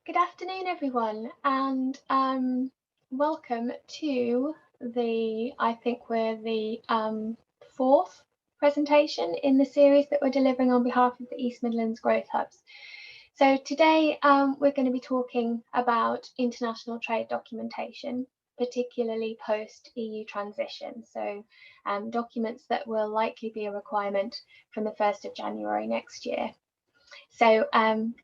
Good afternoon, everyone, and welcome to I think we're the fourth presentation in the series that we're delivering on behalf of the East Midlands Growth Hubs. So today we're going to be talking about international trade documentation, particularly post-EU transition. So documents that will likely be a requirement from the 1st of January next year. So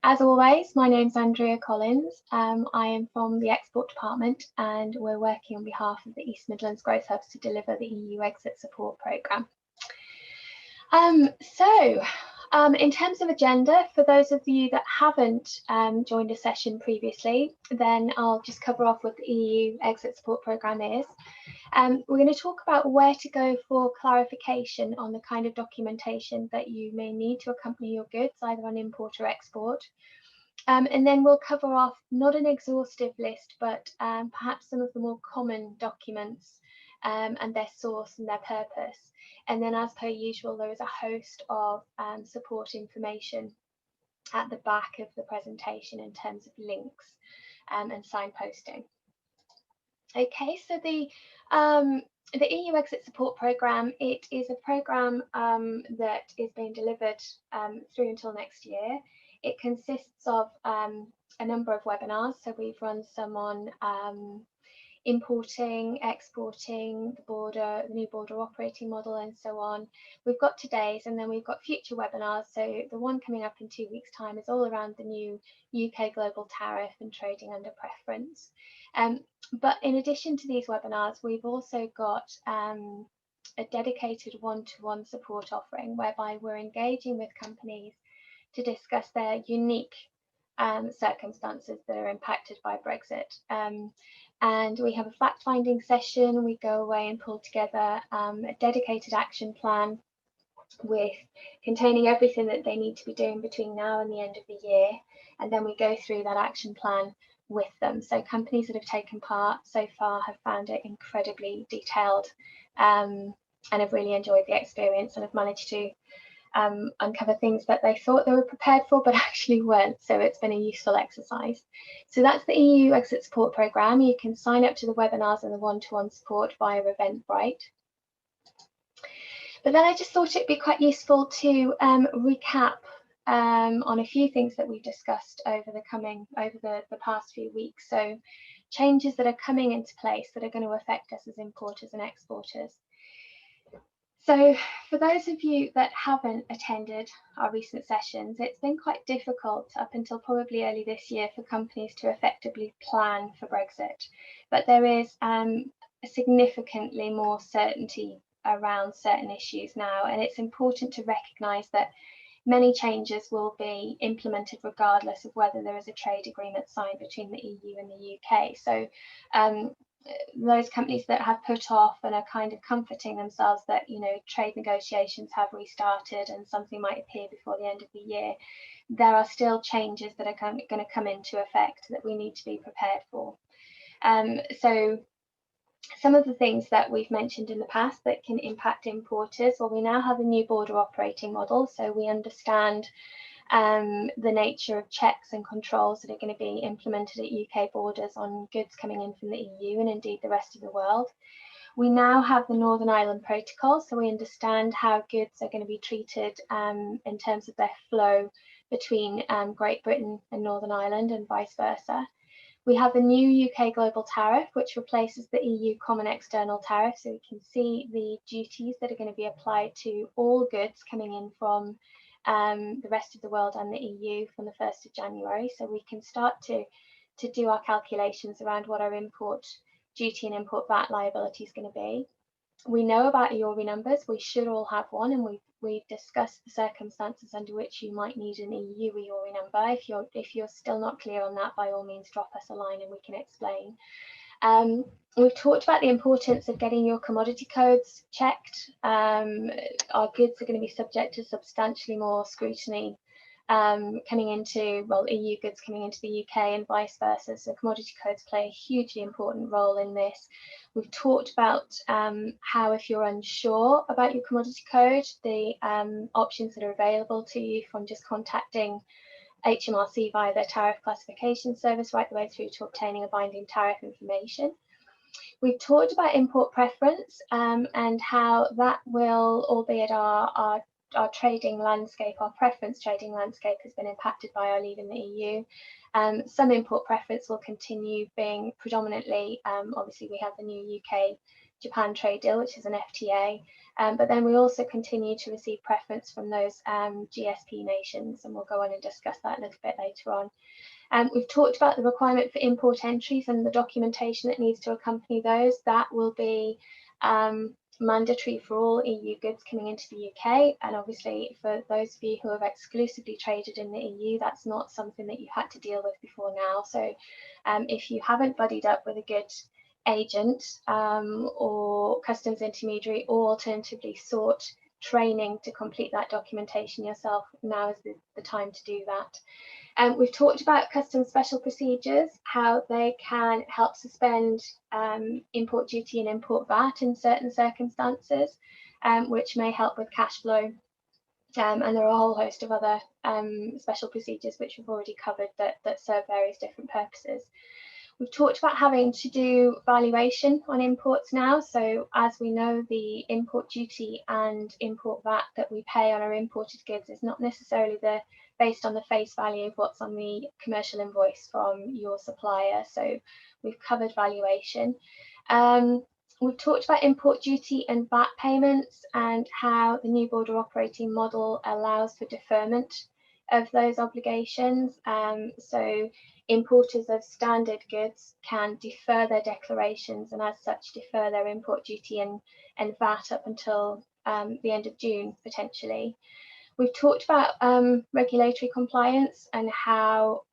as always, my name's Andrea Collins. I am from the Export Department and we're working on behalf of the East Midlands Growth Hubs to deliver the EU Exit Support Programme. In terms of agenda, for those of you that haven't joined a session previously, then I'll just cover off what the EU Exit Support Programme is. We're going to talk about where to go for clarification on the kind of documentation that you may need to accompany your goods, either on import or export. And then we'll cover off not an exhaustive list, but perhaps some of the more common documents and their source and their purpose. And then, as per usual, there is a host of support information at the back of the presentation in terms of links and signposting. Okay, so the EU Exit Support Programme, it is a programme that is being delivered through until next year. It consists of a number of webinars. So we've run some on importing, exporting, the new border operating model, and so on. We've got today's, and then we've got future webinars. So the one coming up in 2 weeks' time is all around the new UK global tariff and trading under preference. But in addition to these webinars, we've also got a dedicated one-to-one support offering whereby we're engaging with companies to discuss their unique circumstances that are impacted by Brexit. And we have a fact-finding session. We go away and pull together a dedicated action plan containing everything that they need to be doing between now and the end of the year. And then we go through that action plan with them. So companies that have taken part so far have found it incredibly detailed and have really enjoyed the experience and have managed to uncover things that they thought they were prepared for but actually weren't. So it's been a useful exercise. So that's the EU Exit Support Programme. You can sign up to the webinars and the one-to-one support via Eventbrite. But then I just thought it'd be quite useful to recap on a few things that we've discussed over the past few weeks. So changes that are coming into place that are going to affect us as importers and exporters. So for those of you that haven't attended our recent sessions, it's been quite difficult up until probably early this year for companies to effectively plan for Brexit. But there is significantly more certainty around certain issues now, and it's important to recognise that many changes will be implemented regardless of whether there is a trade agreement signed between the EU and the UK. So those companies that have put off and are kind of comforting themselves that, you know, trade negotiations have restarted and something might appear before the end of the year, there are still changes that are going to come into effect that we need to be prepared for. So some of the things that we've mentioned in the past that can impact importers, well, we now have a new border operating model, so we understand the nature of checks and controls that are going to be implemented at UK borders on goods coming in from the EU and indeed the rest of the world. We now have the Northern Ireland Protocol, so we understand how goods are going to be treated in terms of their flow between Great Britain and Northern Ireland and vice versa. We have the new UK global tariff, which replaces the EU common external tariff, so we can see the duties that are going to be applied to all goods coming in from the rest of the world and the EU from the 1st of January. So we can start to do our calculations around what our import duty and import VAT liability is going to be. We know about EORI numbers. We should all have one, and we've discussed the circumstances under which you might need an EU EORI number. If you're still not clear on that, by all means drop us a line and we can explain. We've talked about the importance of getting your commodity codes checked. Our goods are going to be subject to substantially more scrutiny coming into, well, EU goods coming into the UK and vice versa. So commodity codes play a hugely important role in this. We've talked about how, if you're unsure about your commodity code, the options that are available to you from just contacting HMRC via their tariff classification service, right the way through to obtaining a binding tariff information. We've talked about import preference and how that will, albeit our trading landscape, our preference trading landscape has been impacted by our leaving the EU. Some import preference will continue being predominantly, obviously we have the new UK-Japan trade deal, which is an FTA, but then we also continue to receive preference from those GSP nations, and we'll go on and discuss that a little bit later on. We've talked about the requirement for import entries and the documentation that needs to accompany those. That will be mandatory for all EU goods coming into the UK, and obviously for those of you who have exclusively traded in the EU, that's not something that you had to deal with before now. So if you haven't buddied up with a good agent or customs intermediary, or alternatively sought training to complete that documentation yourself, now is the time to do that. We've talked about customs special procedures, how they can help suspend import duty and import VAT in certain circumstances, which may help with cash flow. And there are a whole host of other special procedures which we've already covered that serve various different purposes. We've talked about having to do valuation on imports now. So as we know, the import duty and import VAT that we pay on our imported goods is not necessarily based on the face value of what's on the commercial invoice from your supplier. So we've covered valuation. We've talked about import duty and VAT payments and how the new border operating model allows for deferment of those obligations. So importers of standard goods can defer their declarations and as such defer their import duty and VAT up until the end of June potentially. We've talked about regulatory compliance and how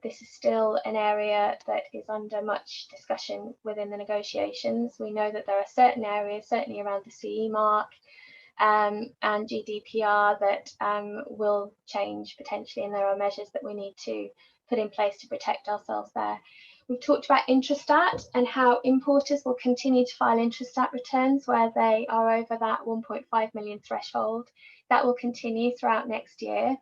this is still an area that is under much discussion within the negotiations. We know that there are certain areas, certainly around the CE mark and GDPR, that will change potentially, and there are measures that we need to put in place to protect ourselves there. We've talked about Intrastat and how importers will continue to file Intrastat returns where they are over that 1.5 million threshold. That will continue throughout next year.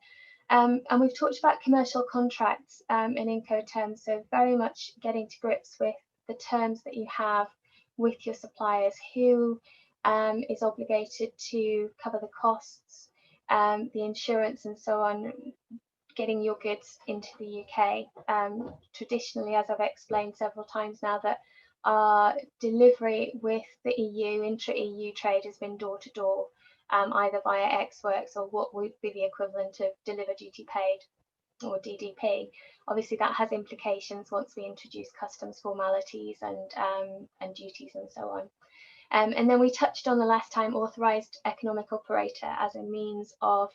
And we've talked about commercial contracts in Incoterms, so very much getting to grips with the terms that you have with your suppliers, who is obligated to cover the costs, the insurance and so on, getting your goods into the UK. Traditionally, as I've explained several times now, that our delivery with the EU, intra-EU trade has been door to door, either via Ex-Works or what would be the equivalent of deliver duty paid or DDP. Obviously that has implications once we introduce customs formalities and duties and so on. And then we touched on the last time authorised economic operator as a means of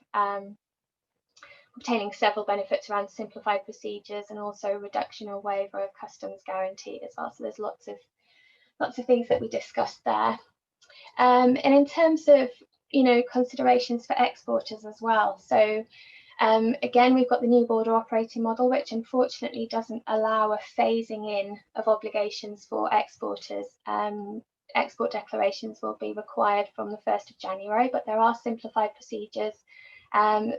obtaining several benefits around simplified procedures and also reduction or waiver of customs guarantee as well. So there's lots of things that we discussed there. And in terms of considerations for exporters as well. So again, we've got the new border operating model, which unfortunately doesn't allow a phasing in of obligations for exporters. Export declarations will be required from the 1st of January, but there are simplified procedures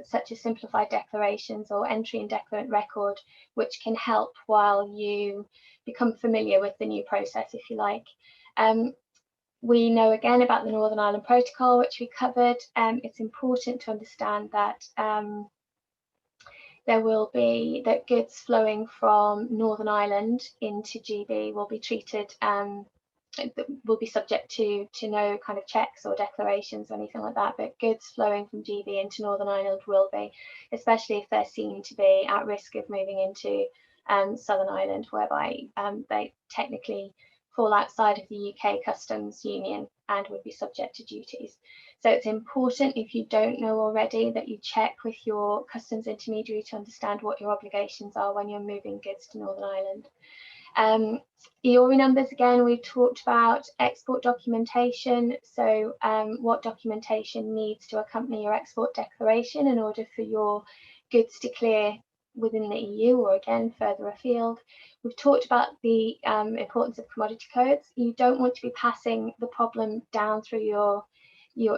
such as simplified declarations or entry in declarant record, which can help while you become familiar with the new process, if you like. We know again about the Northern Ireland Protocol, which we covered. It's important to understand that there will be that goods flowing from Northern Ireland into GB will be treated will be subject to no kind of checks or declarations or anything like that, but goods flowing from GB into Northern Ireland will be, especially if they're seen to be at risk of moving into Southern Ireland, whereby they technically fall outside of the UK customs union and would be subject to duties. So it's important, if you don't know already, that you check with your customs intermediary to understand what your obligations are when you're moving goods to Northern Ireland. EORI numbers, again, we've talked about export documentation. So what documentation needs to accompany your export declaration in order for your goods to clear within the EU or again further afield. We've talked about the importance of commodity codes. You don't want to be passing the problem down through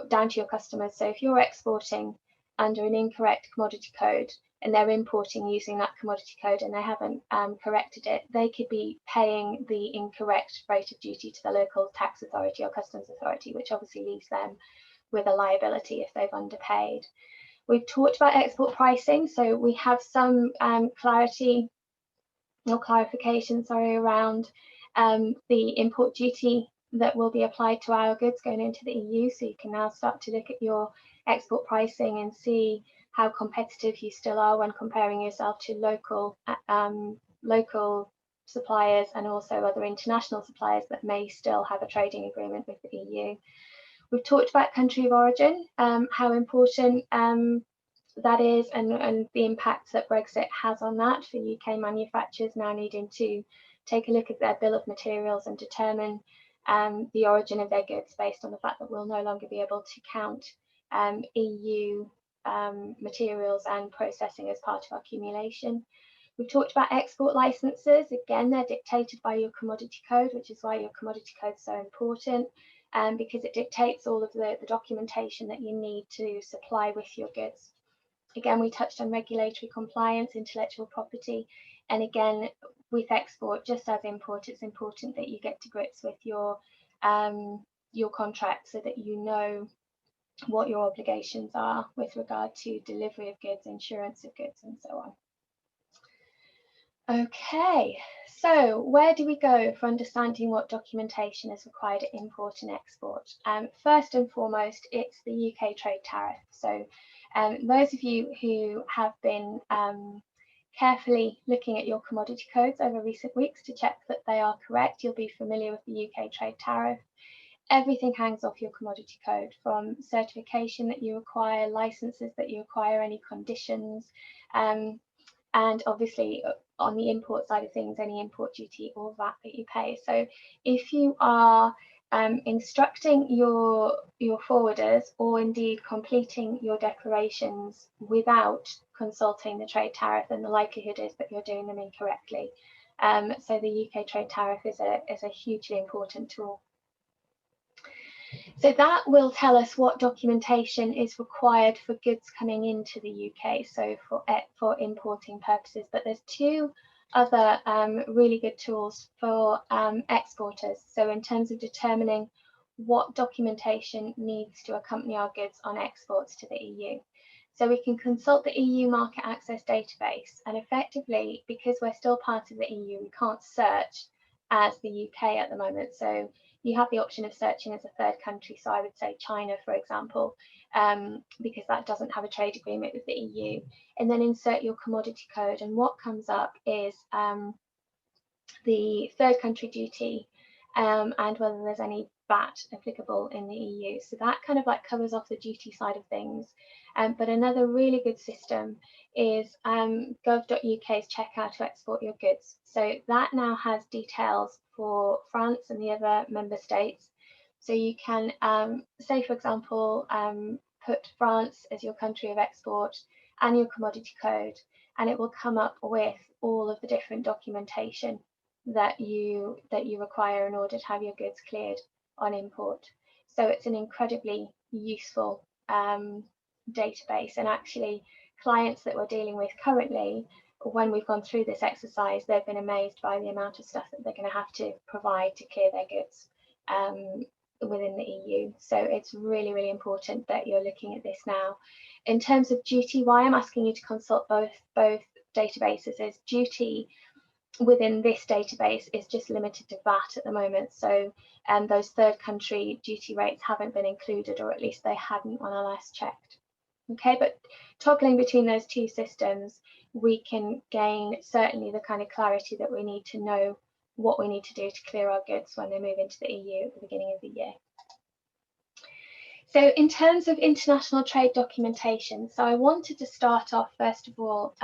down to your customers. So if you're exporting under an incorrect commodity code, and they're importing using that commodity code and they haven't corrected it, they could be paying the incorrect rate of duty to the local tax authority or customs authority, which obviously leaves them with a liability if they've underpaid. We've talked about export pricing, so we have some clarity or clarification, sorry, around the import duty that will be applied to our goods going into the EU. So you can now start to look at your export pricing and see how competitive you still are when comparing yourself to local suppliers and also other international suppliers that may still have a trading agreement with the EU. We've talked about country of origin, how important that is, and the impact that Brexit has on that for UK manufacturers now needing to take a look at their bill of materials and determine the origin of their goods based on the fact that we'll no longer be able to count EU materials and processing as part of our accumulation. We've talked about export licenses. Again, they're dictated by your commodity code, which is why your commodity code is so important, because it dictates all of the documentation that you need to supply with your goods. Again, we touched on regulatory compliance, intellectual property, and again, with export, just as import, it's important that you get to grips with your contract so that you know what your obligations are with regard to delivery of goods, insurance of goods, and so on. Okay, so where do we go for understanding what documentation is required at import and export? First and foremost, it's the UK trade tariff. So those of you who have been carefully looking at your commodity codes over recent weeks to check that they are correct, you'll be familiar with the UK trade tariff. Everything hangs off your commodity code, from certification that you require, licenses that you require, any conditions, and obviously on the import side of things, any import duty or VAT that you pay. So if you are instructing your forwarders or indeed completing your declarations without consulting the trade tariff, then the likelihood is that you're doing them incorrectly. So the UK trade tariff is a hugely important tool. So that will tell us what documentation is required for goods coming into the UK, so for importing purposes. But there's two other really good tools for exporters. So in terms of determining what documentation needs to accompany our goods on exports to the EU. So we can consult the EU Market Access Database, and effectively, because we're still part of the EU, we can't search as the UK at the moment. So you have the option of searching as a third country. So I would say China, for example, because that doesn't have a trade agreement with the EU. And then insert your commodity code. And what comes up is the third country duty and whether there's any VAT applicable in the EU. So that kind of like covers off the duty side of things. But another really good system is gov.uk's check how to export your goods. So that now has details for France and the other member states. So you can say, for example, put France as your country of export and your commodity code, and it will come up with all of the different documentation that you require in order to have your goods cleared on import. So it's an incredibly useful database, and actually clients that we're dealing with currently, when we've gone through this exercise, they've been amazed by the amount of stuff that they're going to have to provide to clear their goods within the EU. So it's really, really important that you're looking at this now. In terms of duty, why I'm asking you to consult both databases is duty within this database is just limited to VAT at the moment. So those third country duty rates haven't been included, or at least they hadn't when I last checked. Okay, but toggling between those two systems, we can gain certainly the kind of clarity that we need to know what we need to do to clear our goods when they move into the EU at the beginning of the year. So in terms of international trade documentation, so I wanted to start off first of all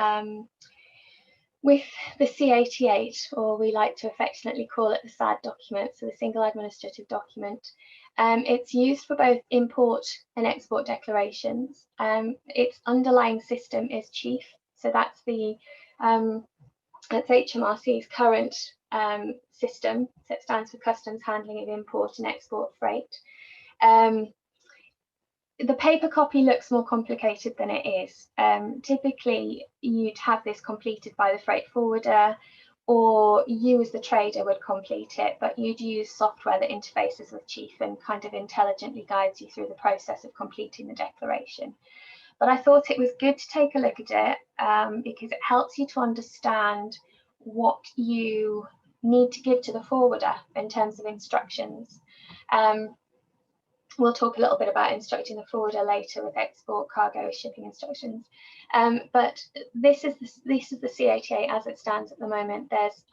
with the C88, or we like to affectionately call it the SAD document, so the Single Administrative Document. It's used for both import and export declarations. Its underlying system is CHIEF, so that's that's HMRC's current system. So it stands for Customs Handling of Import and Export Freight. the paper copy looks more complicated than it is. Typically, you'd have this completed by the freight forwarder, or you as the trader would complete it, but you'd use software that interfaces with Chief and kind of intelligently guides you through the process of completing the declaration. But I thought it was good to take a look at it because it helps you to understand what you need to give to the forwarder in terms of instructions. We'll talk a little bit about instructing the forwarder later with export, cargo, shipping instructions. But this is the C88 as it stands at the moment. There's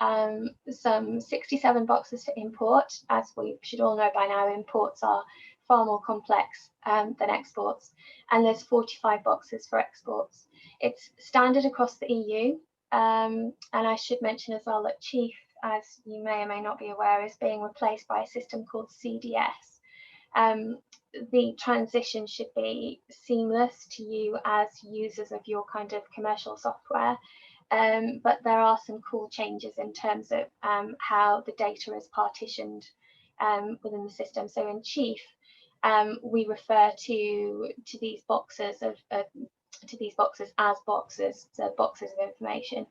some 67 boxes to import. As we should all know by now, imports are far more complex than exports. And there's 45 boxes for exports. It's standard across the EU. And I should mention as well that Chief, as you may or may not be aware, is being replaced by a system called CDS. The transition should be seamless to you as users of your kind of commercial software, but there are some cool changes in terms of how the data is partitioned within the system. So in Chief, we refer to these boxes as boxes, so boxes of information.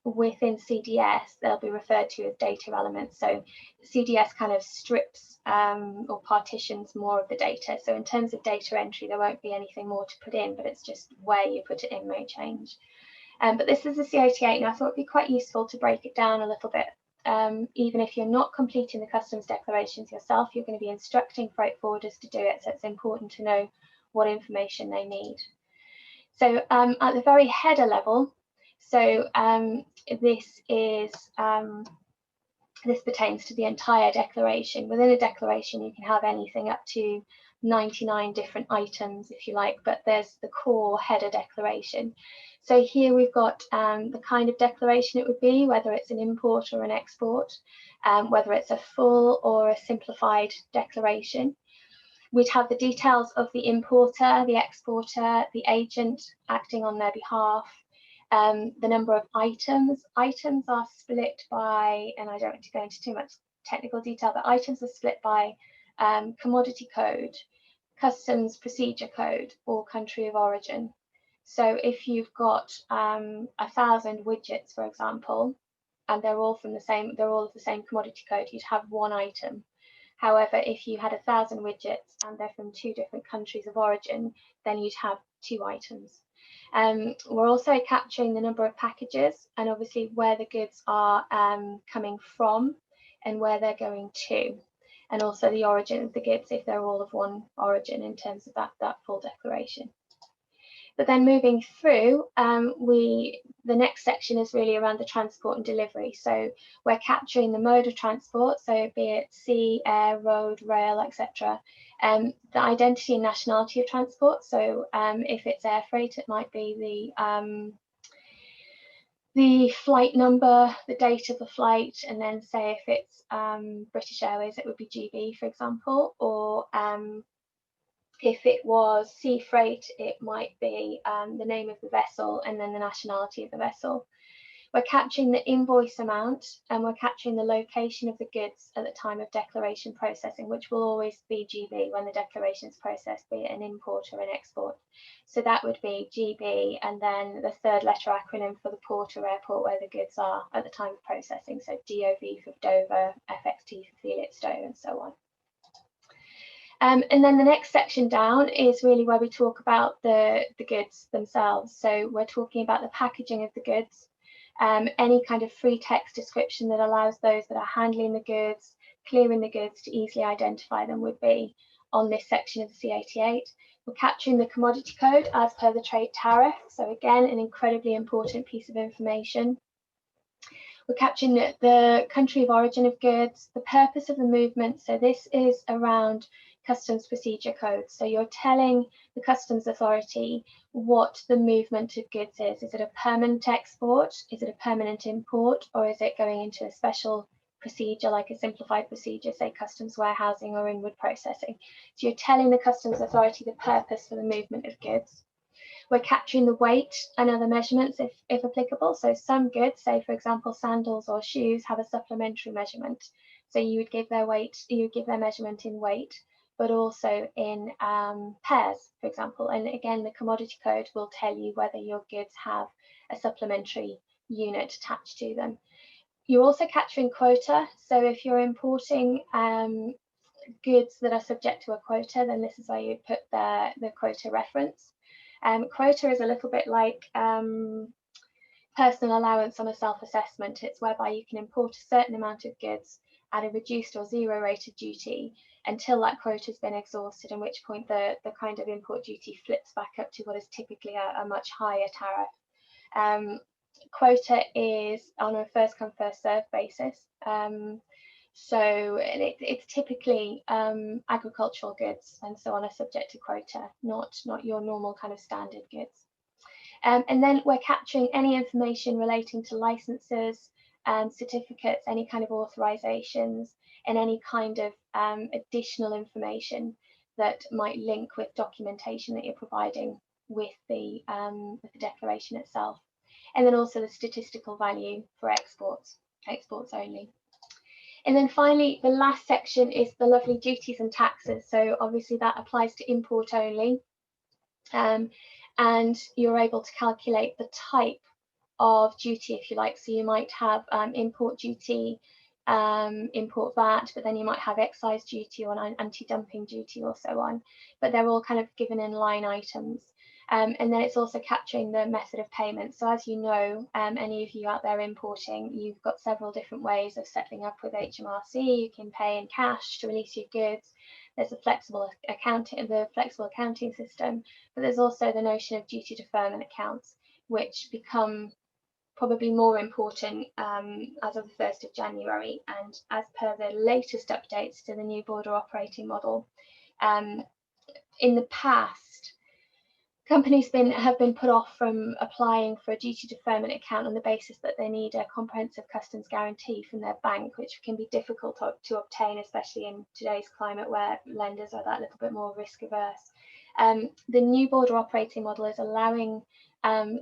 Within CDS, they'll be referred to as data elements. So CDS kind of strips or partitions more of the data. So in terms of data entry, there won't be anything more to put in, but it's just where you put it in may change. But this is the C88, and I thought it'd be quite useful to break it down a little bit. Even if you're not completing the customs declarations yourself, you're going to be instructing freight forwarders to do it. So it's important to know what information they need. So at the very header level, so this pertains to the entire declaration. Within a declaration, you can have anything up to 99 different items, if you like, but there's the core header declaration. So here we've got the kind of declaration it would be, whether it's an import or an export, whether it's a full or a simplified declaration. We'd have the details of the importer, the exporter, the agent acting on their behalf, the number of items. Items are split by, and I don't want to go into too much technical detail, but items are split by commodity code, customs procedure code, or country of origin. So if you've got 1,000 widgets, for example, and they're all of the same commodity code, you'd have one item. However, if you had 1,000 widgets and they're from 2 different countries of origin, then you'd have 2 items. We're also capturing the number of packages and obviously where the goods are coming from and where they're going to, and also the origin of the goods if they're all of one origin in terms of that full declaration. But then moving through, the next section is really around the transport and delivery. So we're capturing the mode of transport, so be it sea, air, road, rail, etc. The identity and nationality of transport. So if it's air freight, it might be the flight number, the date of the flight, and then say if it's British Airways, it would be GB, for example, or if it was sea freight, it might be the name of the vessel and then the nationality of the vessel. We're capturing the invoice amount and we're capturing the location of the goods at the time of declaration processing, which will always be GB when the declaration is processed, be it an import or an export. So that would be GB and then the 3rd letter acronym for the port or airport where the goods are at the time of processing. So DOV for Dover, FXT for Felixstowe, and so on. And then the next section down is really where we talk about the goods themselves. So we're talking about the packaging of the goods, any kind of free text description that allows those that are handling the goods, clearing the goods to easily identify them would be on this section of the C88. We're capturing the commodity code as per the trade tariff. So again, an incredibly important piece of information. We're capturing the country of origin of goods, the purpose of the movement. So this is around customs procedure codes. So you're telling the customs authority what the movement of goods is. Is it a permanent export? Is it a permanent import? Or is it going into a special procedure like a simplified procedure, say customs warehousing or inward processing? So you're telling the customs authority the purpose for the movement of goods. We're capturing the weight and other measurements if applicable. So some goods, say for example sandals or shoes, have a supplementary measurement. So you would give their weight, you would give their measurement in weight. but also in pairs, for example. And again, the commodity code will tell you whether your goods have a supplementary unit attached to them. You're also capturing quota. So if you're importing goods that are subject to a quota, then this is where you put the quota reference. Quota is a little bit like personal allowance on a self-assessment. It's whereby you can import a certain amount of goods at a reduced or zero rate of duty until that quota has been exhausted, at which point the kind of import duty flips back up to what is typically a much higher tariff. Quota is on a first come first serve basis. So it's typically agricultural goods and so on are subject to quota, not your normal kind of standard goods. And then we're capturing any information relating to licenses, certificates, any kind of authorizations, and any kind of additional information that might link with documentation that you're providing with the declaration itself. And then also the statistical value for exports only. And then finally, the last section is the lovely duties and taxes. So obviously that applies to import only. And you're able to calculate the type of duty, if you like. So you might have import duty, import VAT, but then you might have excise duty or anti-dumping duty or so on. But they're all kind of given in line items. And then it's also capturing the method of payment. So as you know, any of you out there importing, you've got several different ways of settling up with HMRC. You can pay in cash to release your goods. There's a flexible accounting system, but there's also the notion of duty deferment accounts, which become probably more important as of the 1st of January. And as per the latest updates to the new border operating model, in the past, companies have been put off from applying for a duty deferment account on the basis that they need a comprehensive customs guarantee from their bank, which can be difficult to obtain, especially in today's climate where lenders are that little bit more risk averse. The new border operating model is allowing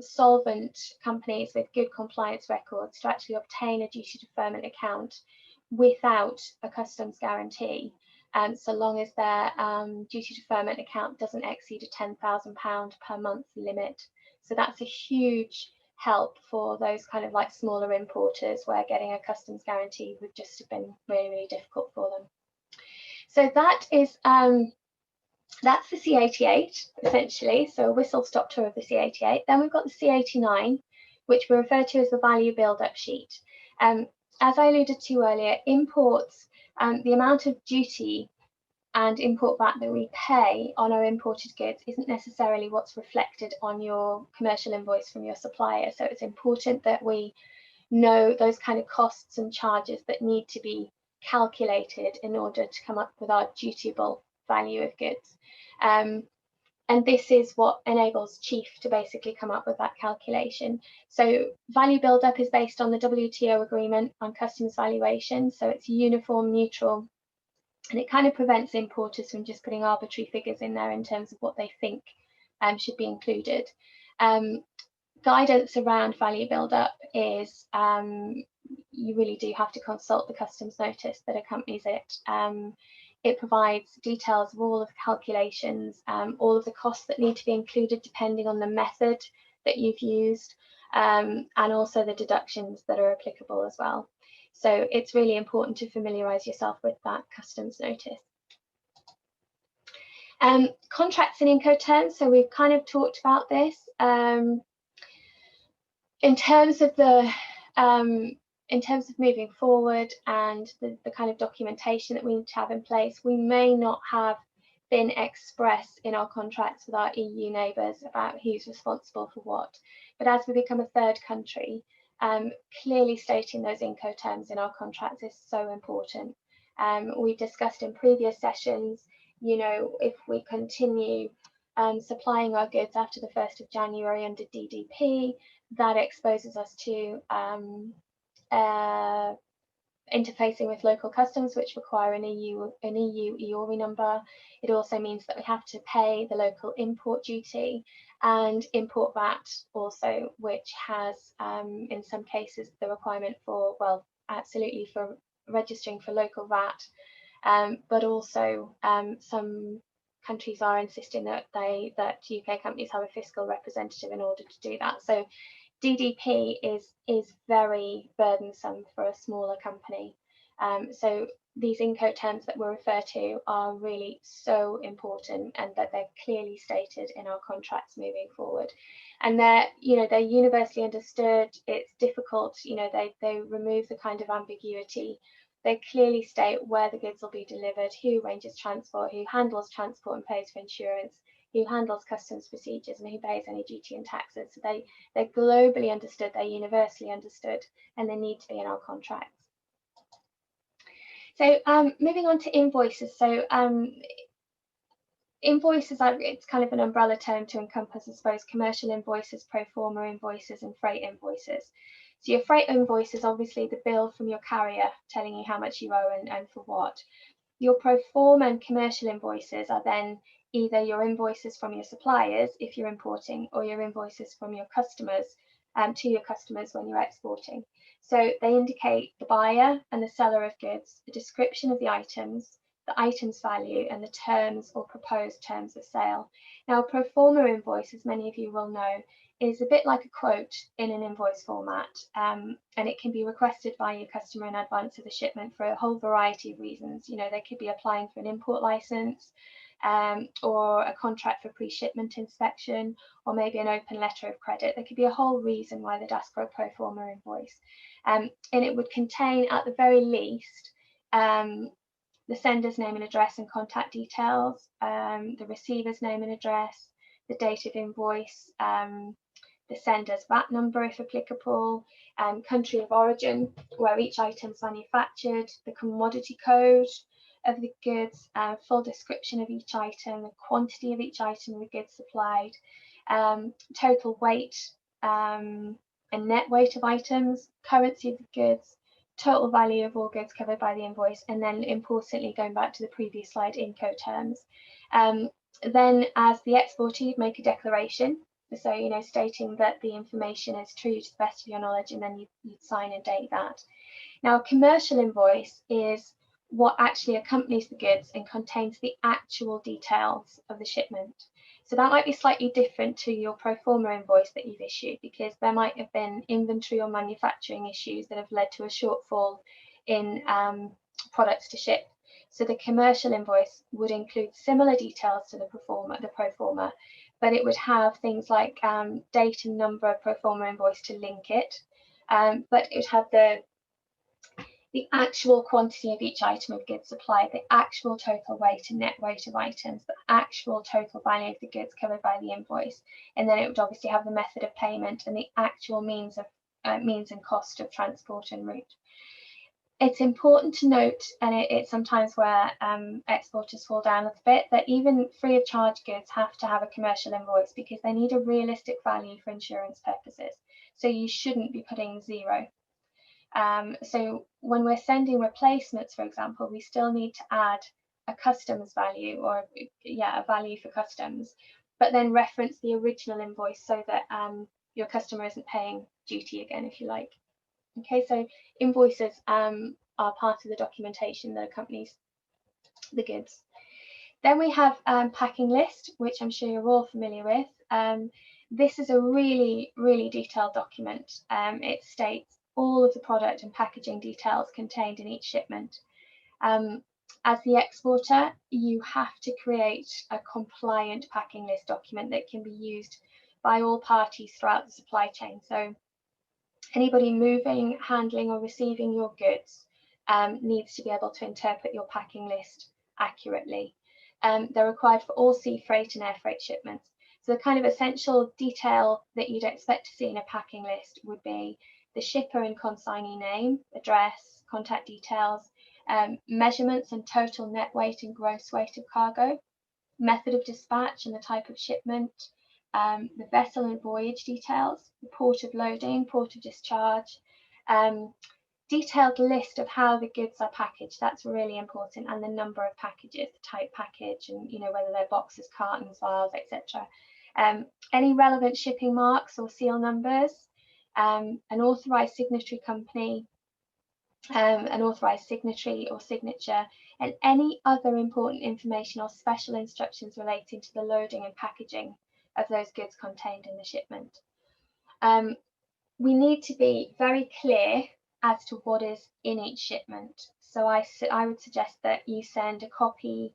solvent companies with good compliance records to actually obtain a duty deferment account without a customs guarantee. So long as their duty deferment account doesn't exceed a £10,000 per month limit. So that's a huge help for those kind of like smaller importers where getting a customs guarantee would just have been really, really difficult for them. So that is that's the C88 essentially, so a whistle-stop tour of the C88. Then we've got the C89, which we refer to as the value build-up sheet. As I alluded to earlier, imports, the amount of duty and import VAT that we pay on our imported goods isn't necessarily what's reflected on your commercial invoice from your supplier. So it's important that we know those kind of costs and charges that need to be calculated in order to come up with our dutiable value of goods. And this is what enables Chief to basically come up with that calculation. So value build-up is based on the WTO agreement on customs valuation. So it's uniform, neutral, and it kind of prevents importers from just putting arbitrary figures in there in terms of what they think should be included. Guidance around value build-up is you really do have to consult the customs notice that accompanies it. It provides details of all of the calculations, all of the costs that need to be included depending on the method that you've used, and also the deductions that are applicable as well. So it's really important to familiarise yourself with that customs notice. Contracts and Incoterms, so we've kind of talked about this. In terms of moving forward and the kind of documentation that we need to have in place, we may not have been express in our contracts with our EU neighbours about who's responsible for what. But as we become a third country, clearly stating those Incoterms in our contracts is so important. We've discussed in previous sessions, you know, if we continue supplying our goods after the 1st of January under DDP, that exposes us to interfacing with local customs, which require an EU EORI number. It also means that we have to pay the local import duty and import VAT also, which has in some cases the requirement for, well, absolutely for registering for local VAT but also some countries are insisting that UK companies have a fiscal representative in order to do that. So DDP is very burdensome for a smaller company. So these Incoterms that we refer to are really so important, and that they're clearly stated in our contracts moving forward. And they're universally understood. It's difficult, they remove the kind of ambiguity. They clearly state where the goods will be delivered, who arranges transport, who handles transport and pays for insurance, who handles customs procedures, and who pays any duty and taxes. So they're globally understood, they're universally understood, and they need to be in our contracts. So moving on to invoices. So invoices, it's kind of an umbrella term to encompass, I suppose, commercial invoices, pro forma invoices, and freight invoices. So your freight invoice is obviously the bill from your carrier telling you how much you owe and for what. Your pro forma and commercial invoices are then either your invoices from your suppliers if you're importing, or your invoices from your customers to your customers when you're exporting. So they indicate the buyer and the seller of goods, the description of the items value, and the terms or proposed terms of sale. Now, a pro forma invoice, as many of you will know, is a bit like a quote in an invoice format, and it can be requested by your customer in advance of the shipment for a whole variety of reasons. They could be applying for an import license, or a contract for pre-shipment inspection, or maybe an open letter of credit. There could be a whole reason why they'd ask for a pro forma invoice, and it would contain, at the very least, the sender's name and address and contact details, the receiver's name and address, the date of invoice, the sender's VAT number if applicable, country of origin where each item is manufactured, the commodity code of the goods, full description of each item, the quantity of each item of the goods supplied, total weight and net weight of items, currency of the goods, total value of all goods covered by the invoice, and then importantly, going back to the previous slide, Incoterms. Then as the exporter, you'd make a declaration, so stating that the information is true to the best of your knowledge, and then you'd sign and date that. Now, a commercial invoice is what actually accompanies the goods and contains the actual details of the shipment. So that might be slightly different to your pro forma invoice that you've issued, because there might have been inventory or manufacturing issues that have led to a shortfall in products to ship. So the commercial invoice would include similar details to the pro forma, but it would have things like date and number of pro forma invoice to link it, but it would have the actual quantity of each item of goods supplied, the actual total weight and net weight of items, the actual total value of the goods covered by the invoice, and then it would obviously have the method of payment and the actual means and cost of transport and route. It's important to note, and it's sometimes where exporters fall down a little bit, that even free of charge goods have to have a commercial invoice because they need a realistic value for insurance purposes. So you shouldn't be putting zero. So when we're sending replacements, for example, we still need to add a customs value, or a value for customs, but then reference the original invoice so that your customer isn't paying duty again, if you like. Okay, so invoices are part of the documentation that accompanies the goods. Then we have packing list, which I'm sure you're all familiar with. This is a really, really detailed document. It states all of the product and packaging details contained in each shipment. As the exporter, you have to create a compliant packing list document that can be used by all parties throughout the supply chain. So anybody moving, handling, or receiving your goods needs to be able to interpret your packing list accurately. They're required for all sea freight and air freight shipments. So the kind of essential detail that you'd expect to see in a packing list would be the shipper and consignee name, address, contact details, measurements and total net weight and gross weight of cargo, method of dispatch and the type of shipment, the vessel and voyage details, the port of loading, port of discharge, detailed list of how the goods are packaged. That's really important, and the number of packages, the type package, and whether they're boxes, cartons, vials, etc. Any relevant shipping marks or seal numbers, an authorised signatory company, an authorised signatory or signature, and any other important information or special instructions relating to the loading and packaging of those goods contained in the shipment. We need to be very clear as to what is in each shipment. So I would suggest that you send a copy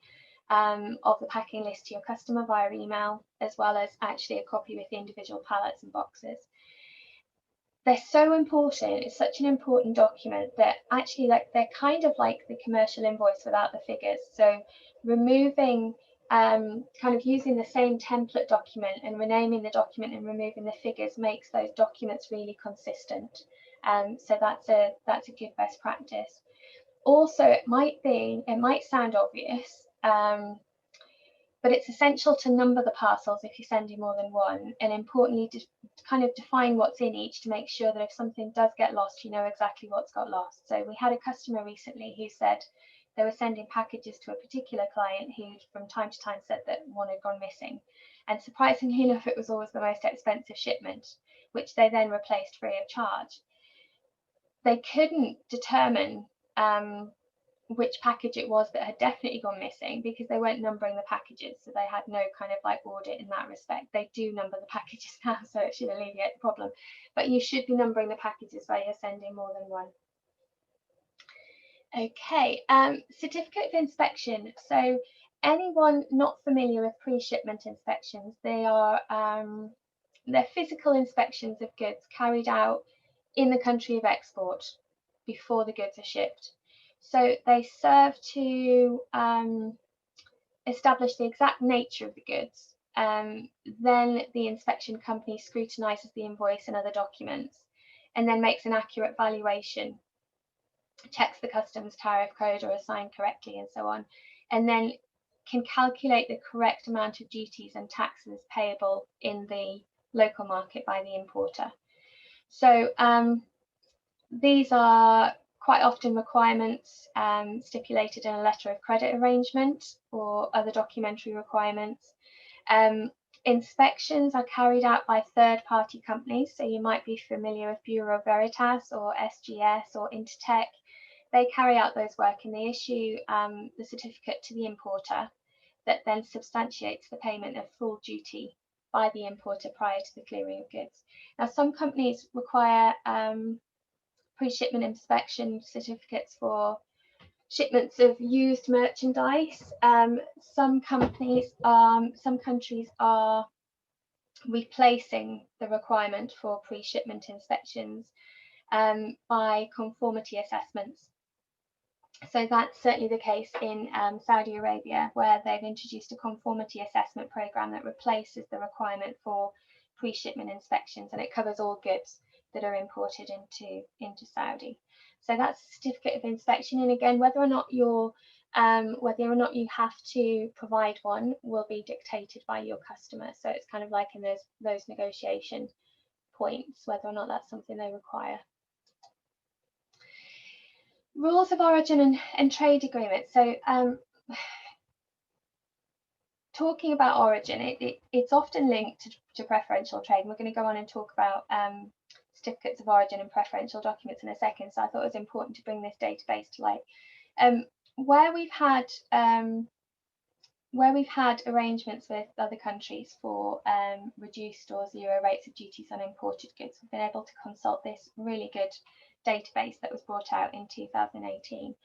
of the packing list to your customer via email, as well as actually a copy with the individual pallets and boxes. They're so important. It's such an important document that actually, like, they're kind of like the commercial invoice without the figures. So removing kind of using the same template document and renaming the document and removing the figures makes those documents really consistent. So that's a good best practice. Also, it might sound obvious, but it's essential to number the parcels if you're sending more than one, and importantly, to kind of define what's in each to make sure that if something does get lost, you know exactly what's got lost. So we had a customer recently who said they were sending packages to a particular client who from time to time said that one had gone missing. And surprisingly enough, it was always the most expensive shipment, which they then replaced free of charge. They couldn't determine which package it was that had definitely gone missing because they weren't numbering the packages, so they had no kind of like audit in that respect. They do number the packages now, so it should alleviate the problem, but you should be numbering the packages where you're sending more than one. Okay, certificate of inspection. So anyone not familiar with pre-shipment inspections, they are they're physical inspections of goods carried out in the country of export before the goods are shipped. So they serve to establish the exact nature of the goods. Then the inspection company scrutinises the invoice and other documents, and then makes an accurate valuation, checks the customs tariff code are assigned correctly, and so on, and then can calculate the correct amount of duties and taxes payable in the local market by the importer. So these are quite often requirements stipulated in a letter of credit arrangement or other documentary requirements. Inspections are carried out by third-party companies, so you might be familiar with Bureau Veritas or SGS or Intertek. They carry out those work and they issue the certificate to the importer that then substantiates the payment of full duty by the importer prior to the clearing of goods. Now, some companies require pre-shipment inspection certificates for shipments of used merchandise. Some countries are replacing the requirement for pre-shipment inspections by conformity assessments. So that's certainly the case in Saudi Arabia, where they've introduced a conformity assessment program that replaces the requirement for pre-shipment inspections, and it covers all goods that are imported into Saudi. So that's a certificate of inspection, and again, whether or not you have to provide one will be dictated by your customer. So it's kind of like in those negotiation points, whether or not that's something they require. Rules of origin and trade agreements. So talking about origin, it's often linked to preferential trade. And we're going to go on and talk about certificates of origin and preferential documents in a second. So I thought it was important to bring this database to light. Where we've had arrangements with other countries for reduced or zero rates of duties on imported goods, we've been able to consult this really good database that was brought out in 2018.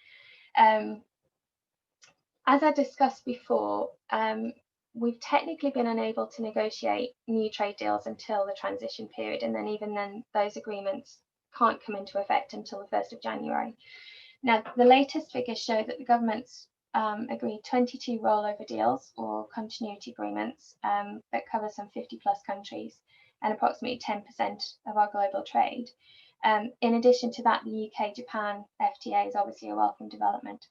As I discussed before, we've technically been unable to negotiate new trade deals until the transition period, and then even then those agreements can't come into effect until the 1st of January. Now, the latest figures show that the government's agreed 22 rollover deals or continuity agreements that cover some 50+ countries and approximately 10% of our global trade. In addition to that, the UK-Japan FTA is obviously a welcome development.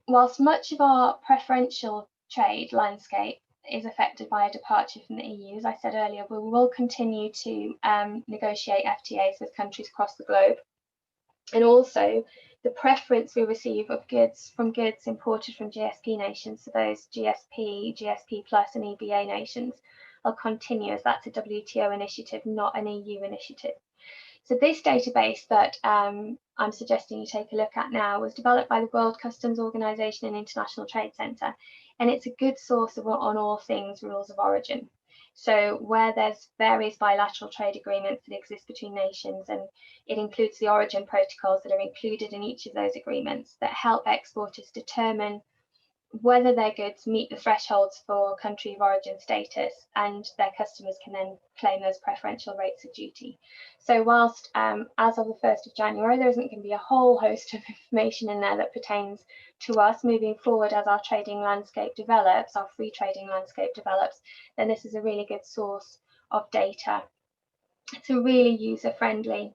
Whilst much of our preferential trade landscape is affected by a departure from the EU, as I said earlier, we will continue to negotiate FTAs with countries across the globe. And also, the preference we receive of goods imported from GSP nations, so those GSP, GSP Plus and EBA nations, will continue, as that's a WTO initiative, not an EU initiative. So this database that I'm suggesting you take a look at now was developed by the World Customs Organization and International Trade Centre, and it's a good source on all things rules of origin. So where there's various bilateral trade agreements that exist between nations, and it includes the origin protocols that are included in each of those agreements that help exporters determine whether their goods meet the thresholds for country of origin status, and their customers can then claim those preferential rates of duty. So whilst as of the 1st of January, there isn't going to be a whole host of information in there that pertains to us moving forward as our trading landscape develops, our free trading landscape develops, then this is a really good source of data. It's a really user-friendly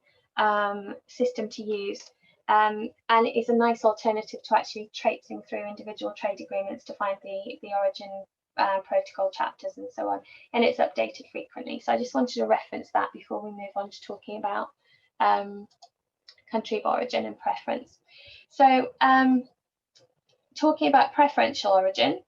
system to use. And it is a nice alternative to actually traipsing through individual trade agreements to find the origin protocol chapters and so on. And it's updated frequently. So I just wanted to reference that before we move on to talking about country of origin and preference. So talking about preferential origin.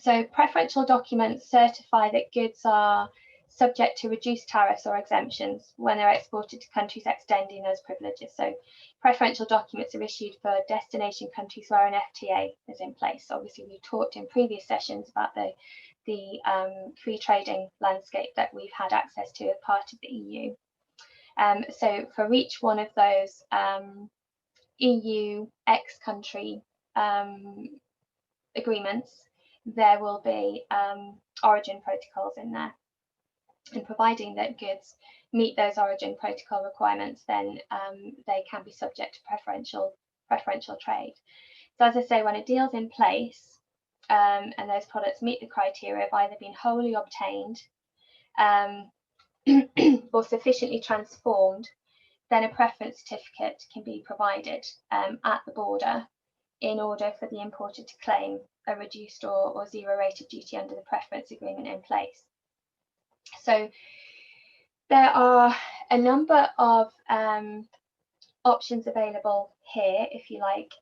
So preferential documents certify that goods are subject to reduced tariffs or exemptions when they're exported to countries extending those privileges. So preferential documents are issued for destination countries where an FTA is in place. Obviously, we talked in previous sessions about the free trading landscape that we've had access to as part of the EU. So for each one of those EU ex-country agreements, there will be origin protocols in there. And providing that goods meet those origin protocol requirements, then they can be subject to preferential trade. So as I say, when a deal's in place and those products meet the criteria of either being wholly obtained or sufficiently transformed, then a preference certificate can be provided at the border in order for the importer to claim a reduced or zero rate of duty under the preference agreement in place. So there are a number of options available here, if you like.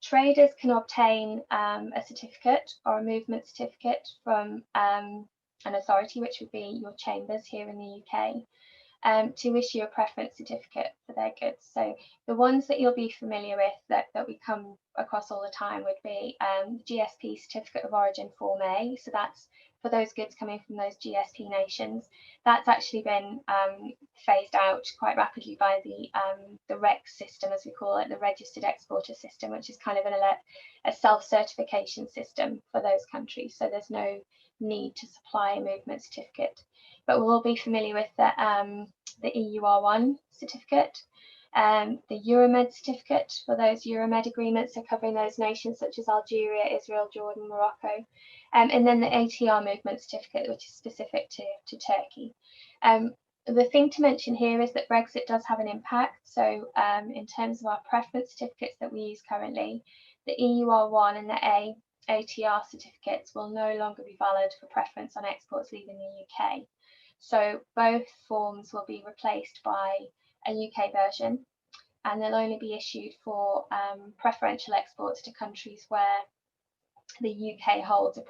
Traders can obtain a certificate or a movement certificate from an authority, which would be your chambers here in the UK, to issue a preference certificate for their goods. So the ones that you'll be familiar with that we come across all the time would be GSP Certificate of Origin Form A. So that's for those goods coming from those GSP nations. That's actually been phased out quite rapidly by the REX system, as we call it, the Registered Exporter System, which is kind of a self-certification system for those countries. So there's no need to supply a movement certificate. But we'll all be familiar with the EUR1 certificate, the Euromed certificate for those Euromed agreements, so covering those nations such as Algeria, Israel, Jordan, Morocco, and then the ATR movement certificate, which is specific to Turkey. The thing to mention here is that Brexit does have an impact. So in terms of our preference certificates that we use currently, the EUR1 and the ATR certificates will no longer be valid for preference on exports leaving the UK. So both forms will be replaced by a UK version, and they'll only be issued for preferential exports to countries where the UK holds a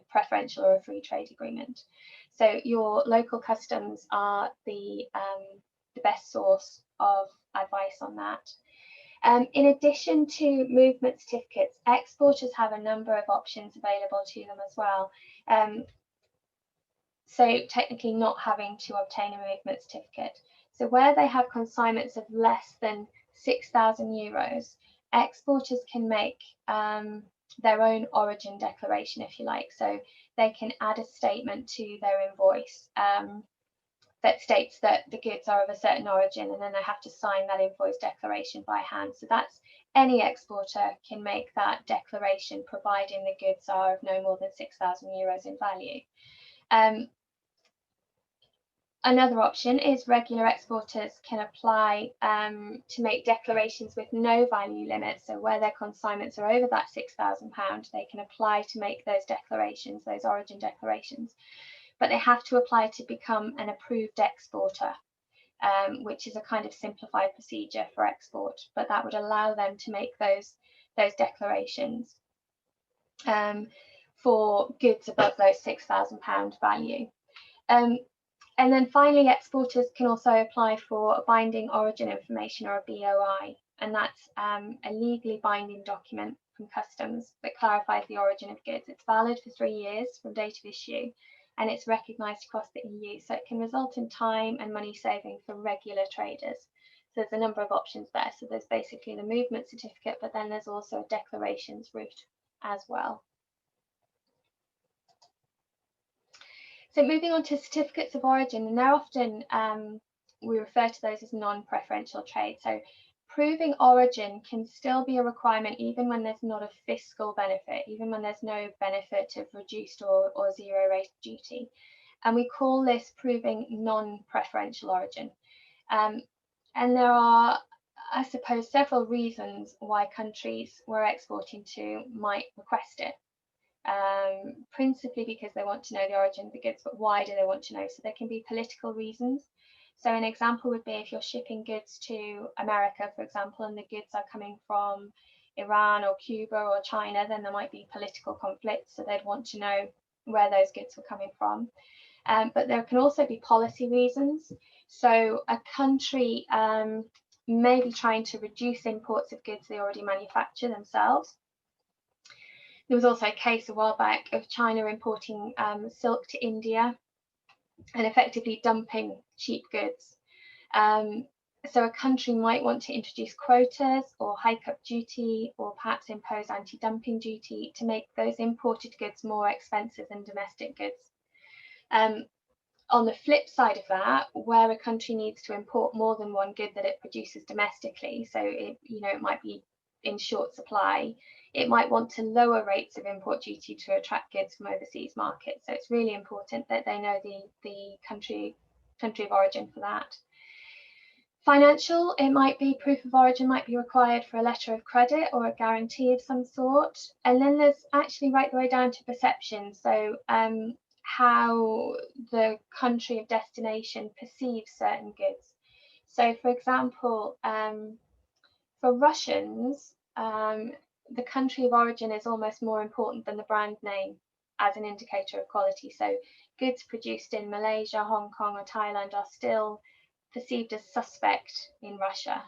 preferential or a free trade agreement. So your local customs are the best source of advice on that. In addition to movement certificates, exporters have a number of options available to them as well. So technically not having to obtain a movement certificate. So where they have consignments of less than 6,000 euros, exporters can make their own origin declaration, if you like. So they can add a statement to their invoice that states that the goods are of a certain origin, and then they have to sign that invoice declaration by hand. So that's any exporter can make that declaration, providing the goods are of no more than 6,000 euros in value. Another option is regular exporters can apply to make declarations with no value limit. So where their consignments are over that £6,000, they can apply to make those declarations, those origin declarations. But they have to apply to become an approved exporter, which is a kind of simplified procedure for export. But that would allow them to make those declarations for goods above those £6,000 value. And then finally, exporters can also apply for a binding origin information, or a BOI, and that's a legally binding document from customs that clarifies the origin of goods. It's valid for 3 years from date of issue, and it's recognised across the EU, so it can result in time and money saving for regular traders. So there's a number of options there. So there's basically the movement certificate, but then there's also a declarations route as well. So moving on to certificates of origin, and they're often, we refer to those as non-preferential trade. So proving origin can still be a requirement even when there's not a fiscal benefit, even when there's no benefit of reduced or zero rate duty. And we call this proving non-preferential origin. And there are, I suppose, several reasons why countries we're exporting to might request it. Principally because they want to know the origin of the goods, but why do they want to know? So there can be political reasons. So an example would be if you're shipping goods to America, for example, and the goods are coming from Iran or Cuba or China, then there might be political conflicts, so they'd want to know where those goods were coming from. But there can also be policy reasons. So a country may be trying to reduce imports of goods they already manufacture themselves. There was also a case a while back of China importing silk to India and effectively dumping cheap goods. So a country might want to introduce quotas or hike up duty, or perhaps impose anti-dumping duty to make those imported goods more expensive than domestic goods. On the flip side of that, where a country needs to import more than one good that it produces domestically, so it might be in short supply, it might want to lower rates of import duty to attract goods from overseas markets. So it's really important that they know the country of origin for that. Financial, it might be proof of origin might be required for a letter of credit or a guarantee of some sort. And then there's actually right the way down to perception. So how the country of destination perceives certain goods. So for example, for Russians, the country of origin is almost more important than the brand name as an indicator of quality. So goods produced in Malaysia, Hong Kong, or Thailand are still perceived as suspect in Russia.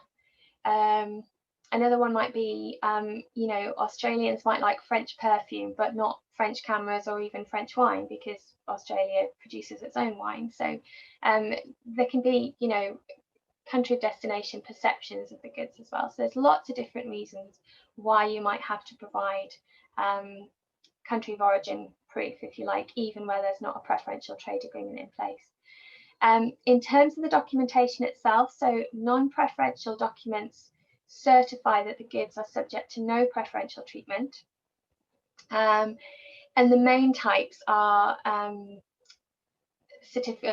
Another one might be, Australians might like French perfume, but not French cameras or even French wine, because Australia produces its own wine. So there can be, country of destination perceptions of the goods as well. So there's lots of different reasons why you might have to provide country of origin proof, if you like, even where there's not a preferential trade agreement in place. In terms of the documentation itself, so non-preferential documents certify that the goods are subject to no preferential treatment. And the main types are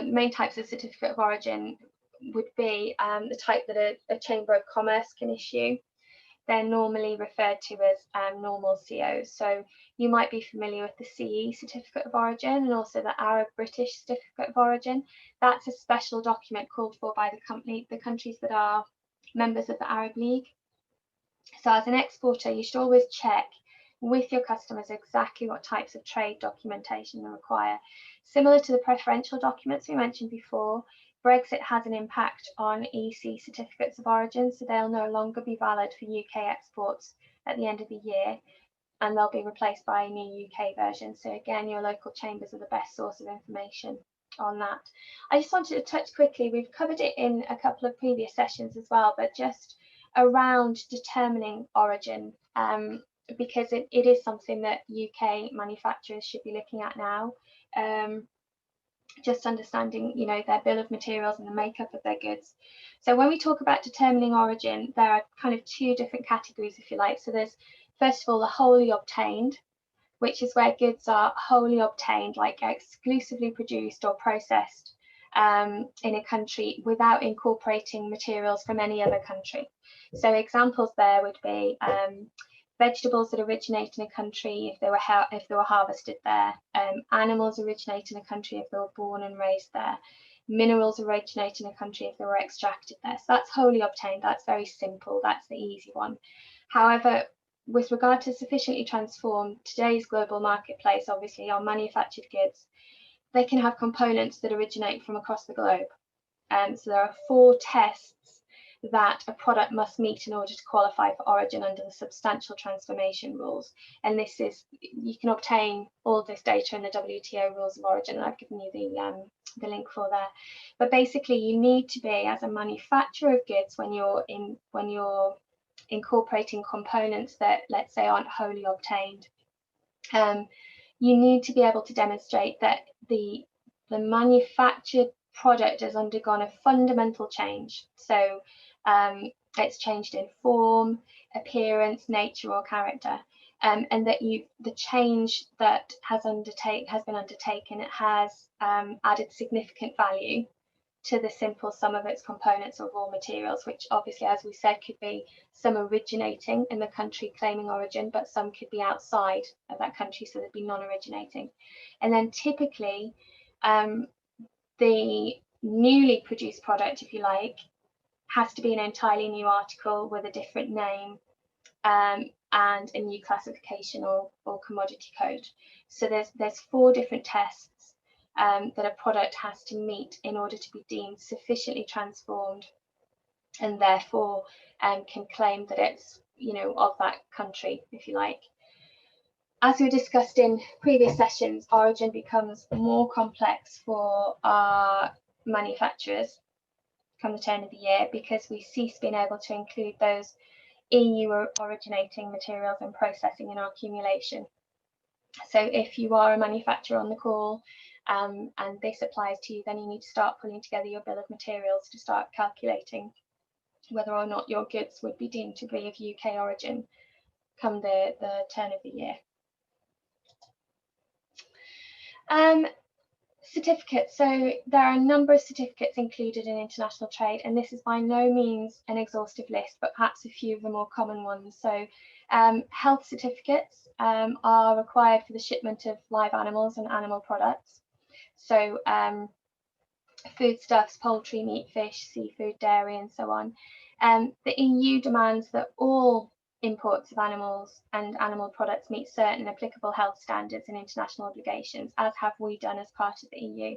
main types of certificate of origin would be the type that a Chamber of Commerce can issue. They're normally referred to as normal COs. So you might be familiar with the CE certificate of origin and also the Arab British certificate of origin. That's a special document called for by the countries that are members of the Arab League. So as an exporter, you should always check with your customers exactly what types of trade documentation they require. Similar to the preferential documents we mentioned before, Brexit has an impact on EC certificates of origin, so they'll no longer be valid for UK exports at the end of the year, and they'll be replaced by a new UK version. So again, your local chambers are the best source of information on that. I just wanted to touch quickly, we've covered it in a couple of previous sessions as well, but just around determining origin, because it is something that UK manufacturers should be looking at now. Just understanding, their bill of materials and the makeup of their goods. So when we talk about determining origin, there are kind of two different categories, if you like. So there's, first of all, the wholly obtained, which is where goods are wholly obtained, like exclusively produced or processed in a country without incorporating materials from any other country. So examples there would be vegetables that originate in a country if they were harvested there, animals originate in a country if they were born and raised there, minerals originate in a country if they were extracted there. So that's wholly obtained. That's very simple. That's the easy one. However, with regard to sufficiently transformed, today's global marketplace obviously are manufactured goods they can have components that originate from across the globe. So there are 4 tests that a product must meet in order to qualify for origin under the substantial transformation rules. And this is, you can obtain all this data in the WTO rules of origin, and I've given you the link for there. But basically, you need to be, as a manufacturer of goods, when you're incorporating components that, let's say, aren't wholly obtained, you need to be able to demonstrate that the manufactured product has undergone a fundamental change. So it's changed in form, appearance, nature, or character, and that the change that has been undertaken, it has added significant value to the simple sum of its components or raw materials, which obviously, as we said, could be some originating in the country claiming origin, but some could be outside of that country, so they'd be non-originating. And then typically, the newly produced product, if you like, has to be an entirely new article with a different name and a new classification or commodity code. So there's 4 different tests that a product has to meet in order to be deemed sufficiently transformed, and therefore can claim that it's, of that country, if you like. As we discussed in previous sessions, origin becomes more complex for our manufacturers come the turn of the year, because we cease being able to include those EU originating materials and processing in our accumulation. So if you are a manufacturer on the call and this applies to you, then you need to start pulling together your bill of materials to start calculating whether or not your goods would be deemed to be of UK origin come the turn of the year. Certificates. So there are a number of certificates included in international trade, and this is by no means an exhaustive list, but perhaps a few of the more common ones. So health certificates are required for the shipment of live animals and animal products. So foodstuffs, poultry, meat, fish, seafood, dairy, and so on. The EU demands that all imports of animals and animal products meet certain applicable health standards and international obligations, as have we done as part of the EU.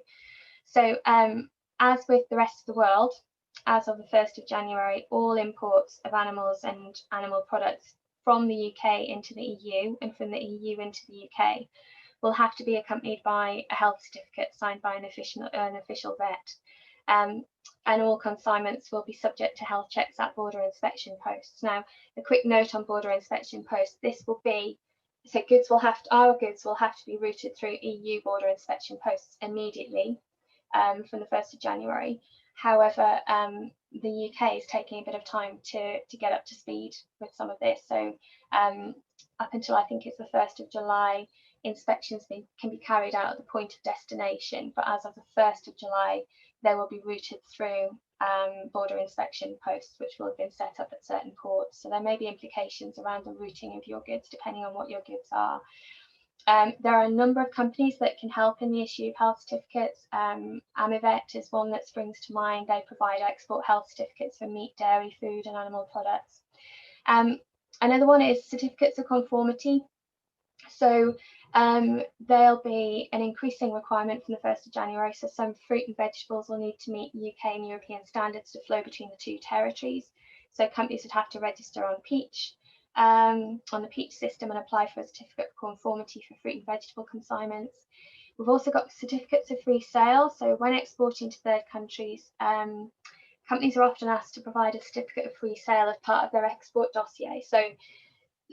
So as with the rest of the world, as of the 1st of January, all imports of animals and animal products from the UK into the EU and from the EU into the UK will have to be accompanied by a health certificate signed by an official vet. And all consignments will be subject to health checks at border inspection posts. Now, a quick note on border inspection posts: this will be, so our goods will have to be routed through EU border inspection posts immediately from the 1st of January. However, the UK is taking a bit of time to get up to speed with some of this. So up until I think it's the 1st of July, inspections can be carried out at the point of destination, but as of the 1st of July, they will be routed through border inspection posts, which will have been set up at certain ports. So there may be implications around the routing of your goods, depending on what your goods are. There are a number of companies that can help in the issue of health certificates. Amivet is one that springs to mind. They provide export health certificates for meat, dairy, food, and animal products. Another one is certificates of conformity. So there'll be an increasing requirement from the 1st of January. So some fruit and vegetables will need to meet UK and European standards to flow between the 2 territories. So companies would have to register on peach, on the peach system, and apply for a certificate of conformity for fruit and vegetable consignments. We've also got certificates of free sale. So when exporting to third countries, companies are often asked to provide a certificate of free sale as part of their export dossier. So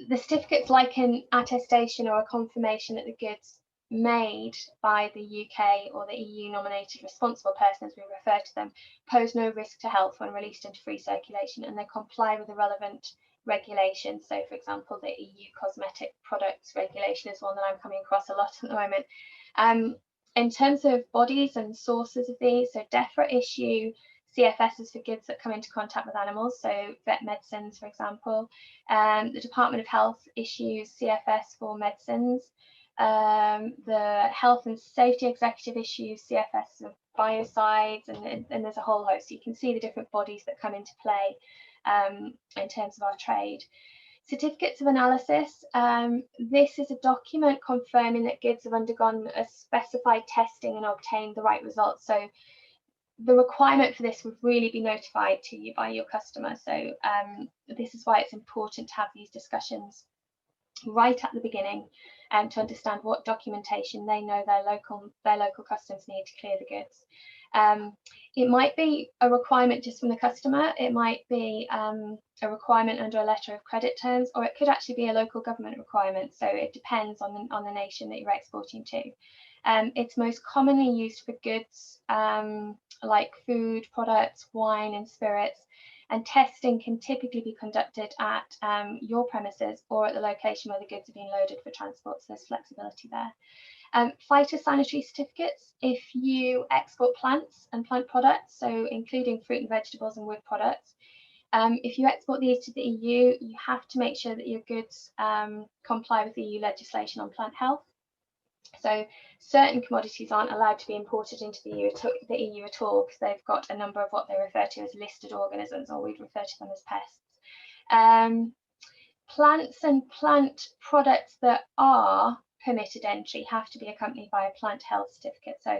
the certificate's like an attestation or a confirmation that the goods made by the UK or the EU nominated responsible person, as we refer to them, pose no risk to health when released into free circulation, and they comply with the relevant regulations. So, for example, the EU cosmetic products regulation is one that I'm coming across a lot at the moment. In terms of bodies and sources of these, so DEFRA issue CFSs for goods that come into contact with animals, so vet medicines, for example. The Department of Health issues CFS for medicines. The Health and Safety Executive issues CFS of biocides, and there's a whole host. So you can see the different bodies that come into play in terms of our trade. Certificates of analysis. This is a document confirming that goods have undergone a specified testing and obtained the right results. So the requirement for this would really be notified to you by your customer. So this is why it's important to have these discussions right at the beginning to understand what documentation they know their local customs need to clear the goods. It might be a requirement just from the customer, it might be a requirement under a letter of credit terms, or it could actually be a local government requirement. So it depends on the nation that you're exporting to. It's most commonly used for goods like food products, wine and spirits, and testing can typically be conducted at your premises or at the location where the goods are being loaded for transport, so there's flexibility there. Phytosanitary certificates, if you export plants and plant products, so including fruit and vegetables and wood products, if you export these to the EU, you have to make sure that your goods comply with EU legislation on plant health. So certain commodities aren't allowed to be imported into the EU at all because they've got a number of what they refer to as listed organisms, or we'd refer to them as pests. Plants and plant products that are permitted entry have to be accompanied by a plant health certificate. So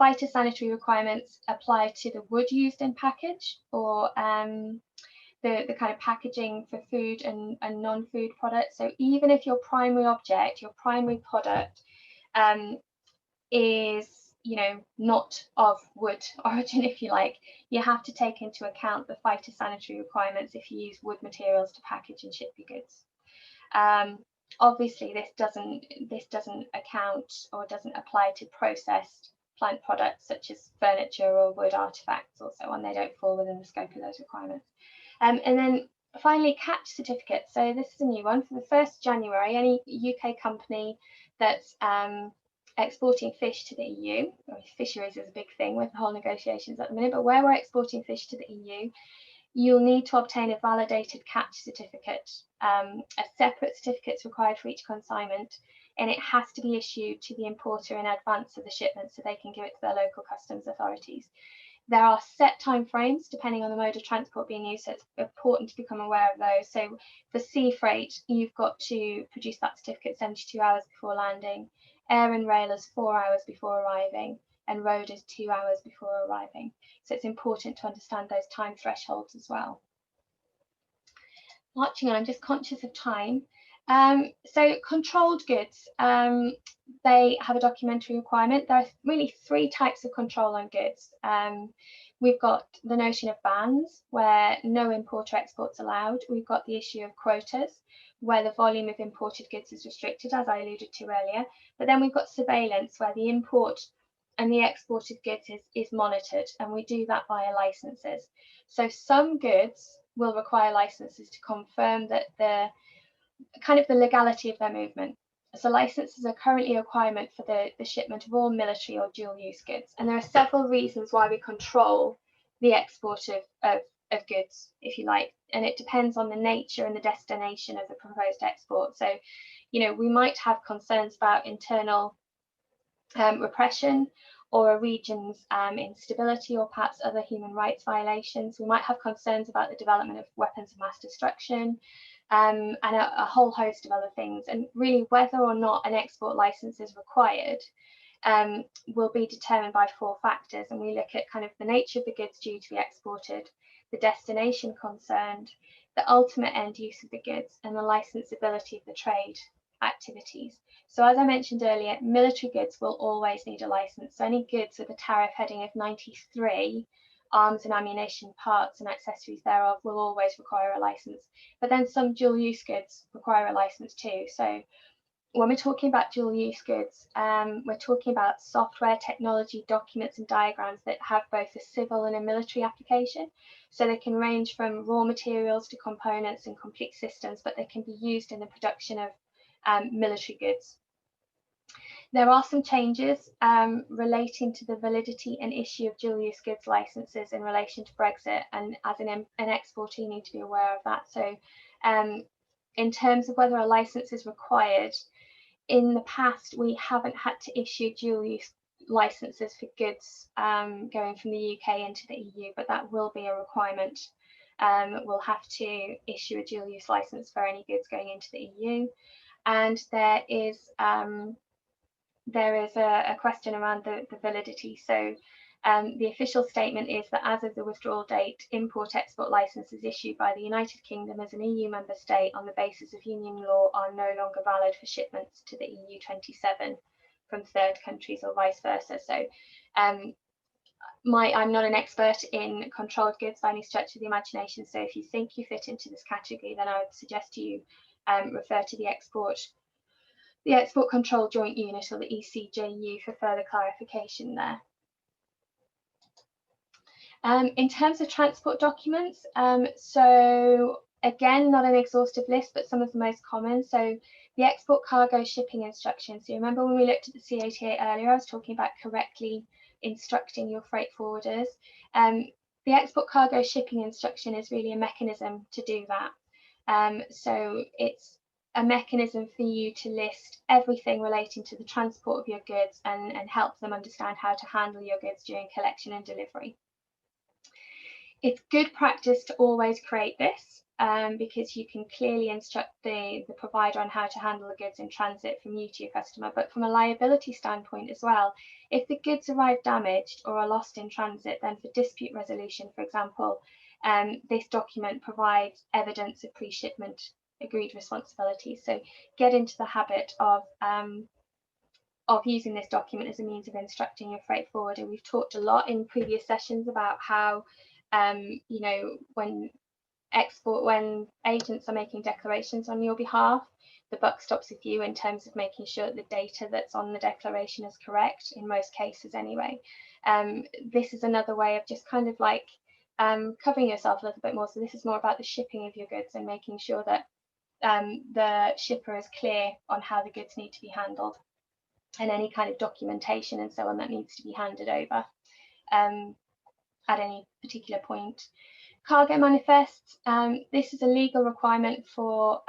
phytosanitary requirements apply to the wood used in package, or the kind of packaging for food and non-food products. So even if your primary object, your primary product is, you know, not of wood origin, if you like, you have to take into account the phytosanitary requirements if you use wood materials to package and ship your goods. Obviously, this doesn't account or doesn't apply to processed plant products such as furniture or wood artifacts or so on. They don't fall within the scope of those requirements. And then finally, catch certificates. So this is a new one. For the 1st January, any UK company that's exporting fish to the EU, or fisheries is a big thing with the whole negotiations at the minute, but where we're exporting fish to the EU, you'll need to obtain a validated catch certificate. A separate certificate is required for each consignment, and it has to be issued to the importer in advance of the shipment so they can give it to their local customs authorities. There are set time frames depending on the mode of transport being used, so it's important to become aware of those. So for sea freight, you've got to produce that certificate 72 hours before landing. Air and rail is 4 hours before arriving, and road is 2 hours before arriving. So it's important to understand those time thresholds as well. Marching on, I'm just conscious of time. So controlled goods, they have a documentary requirement. There are really 3 types of control on goods. We've got the notion of bans, where no import or exports allowed. We've got the issue of quotas, where the volume of imported goods is restricted, as I alluded to earlier. But then we've got surveillance, where the import and the exported goods is monitored, and we do that via licenses. So some goods will require licenses to confirm that the legality of their movement. So licenses are currently a requirement for the shipment of all military or dual use goods. And there are several reasons why we control the export of goods, if you like, and it depends on the nature and the destination of the proposed export. So, you know, we might have concerns about internal repression, or a region's instability, or perhaps other human rights violations. We might have concerns about the development of weapons of mass destruction, and a whole host of other things. And really, whether or not an export license is required will be determined by 4 factors. And we look at kind of the nature of the goods due to be exported, the destination concerned, the ultimate end use of the goods, and the licensability of the trade activities. So as I mentioned earlier, military goods will always need a license. So any goods with a tariff heading of 93, arms and ammunition, parts and accessories thereof, will always require a license. But then some dual use goods require a license too. So when we're talking about dual use goods, we're talking about software, technology, documents and diagrams that have both a civil and a military application. So they can range from raw materials to components and complete systems, but they can be used in the production of military goods. There are some changes relating to the validity and issue of dual-use goods licenses in relation to Brexit, and as an exporter, you need to be aware of that. So in terms of whether a license is required, in the past, we haven't had to issue dual-use licenses for goods going from the UK into the EU, but that will be a requirement will have to issue a dual use license for any goods going into the EU. And there is a question around the validity. So the official statement is that as of the withdrawal date, import-export licenses issued by the United Kingdom as an EU member state on the basis of union law are no longer valid for shipments to the EU 27 from third countries or vice versa. So I'm not an expert in controlled goods by any stretch of the imagination. So if you think you fit into this category, then I would suggest you refer to the Export Control Joint Unit, or the ECJU, for further clarification there. In terms of transport documents, so again, not an exhaustive list, but some of the most common. So the export cargo shipping instructions. So you remember when we looked at the C88 earlier, I was talking about correctly instructing your freight forwarders. The export cargo shipping instruction is really a mechanism to do that. So it's a mechanism for you to list everything relating to the transport of your goods and help them understand how to handle your goods during collection and delivery. It's good practice to always create this because you can clearly instruct the provider on how to handle the goods in transit from you to your customer. But from a liability standpoint as well, if the goods arrive damaged or are lost in transit, then for dispute resolution, for example, this document provides evidence of pre-shipment agreed responsibilities. So get into the habit of using this document as a means of instructing your freight forwarder. We've talked a lot in previous sessions about how you know, when agents are making declarations on your behalf, the buck stops with you in terms of making sure that the data that's on the declaration is correct, in most cases anyway. This is another way of just kind of like covering yourself a little bit more. So this is more about the shipping of your goods and making sure that the shipper is clear on how the goods need to be handled and any kind of documentation and so on that needs to be handed over at any particular point. Cargo manifests, this is a legal requirement for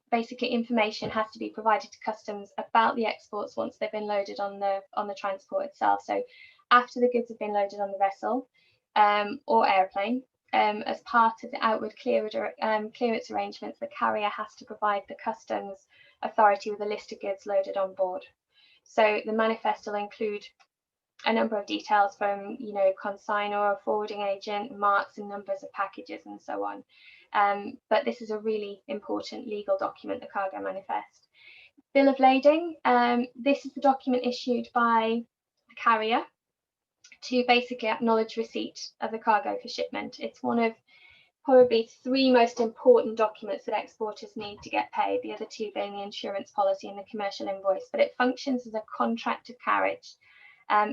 basically information has to be provided to customs about the exports once they've been loaded on the transport itself. So after the goods have been loaded on the vessel or airplane, as part of the outward clearance arrangements, the carrier has to provide the customs authority with a list of goods loaded on board. So the manifest will include a number of details from, you know, consignor or forwarding agent, marks and numbers of packages and so on. But this is a really important legal document, the cargo manifest. Bill of lading, this is the document issued by the carrier to basically acknowledge receipt of the cargo for shipment. It's one of probably three most important documents that exporters need to get paid, the other two being the insurance policy and the commercial invoice, but it functions as a contract of carriage.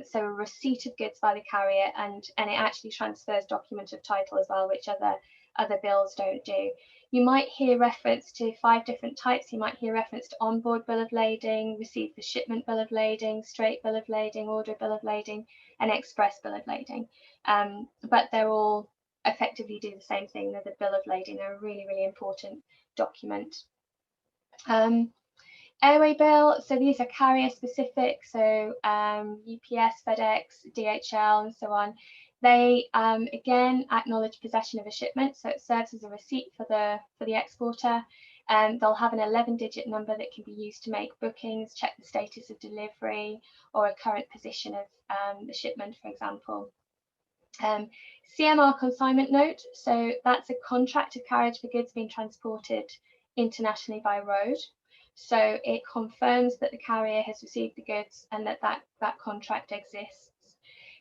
So a receipt of goods by the carrier, and it actually transfers document of title as well, which other bills don't do. You might hear reference to 5 different types. You might hear reference to onboard bill of lading, receipt for shipment bill of lading, straight bill of lading, order bill of lading, and express bill of lading. But they're all effectively do the same thing. They're the bill of lading. They're a really, really important document. Airway bill, so these are carrier specific, so UPS, FedEx, DHL and so on. They again acknowledge possession of a shipment, so it serves as a receipt for the exporter. They'll have an 11-digit number that can be used to make bookings, check the status of delivery or a current position of the shipment, for example. CMR consignment note, so that's a contract of carriage for goods being transported internationally by road. So it confirms that the carrier has received the goods and that contract exists.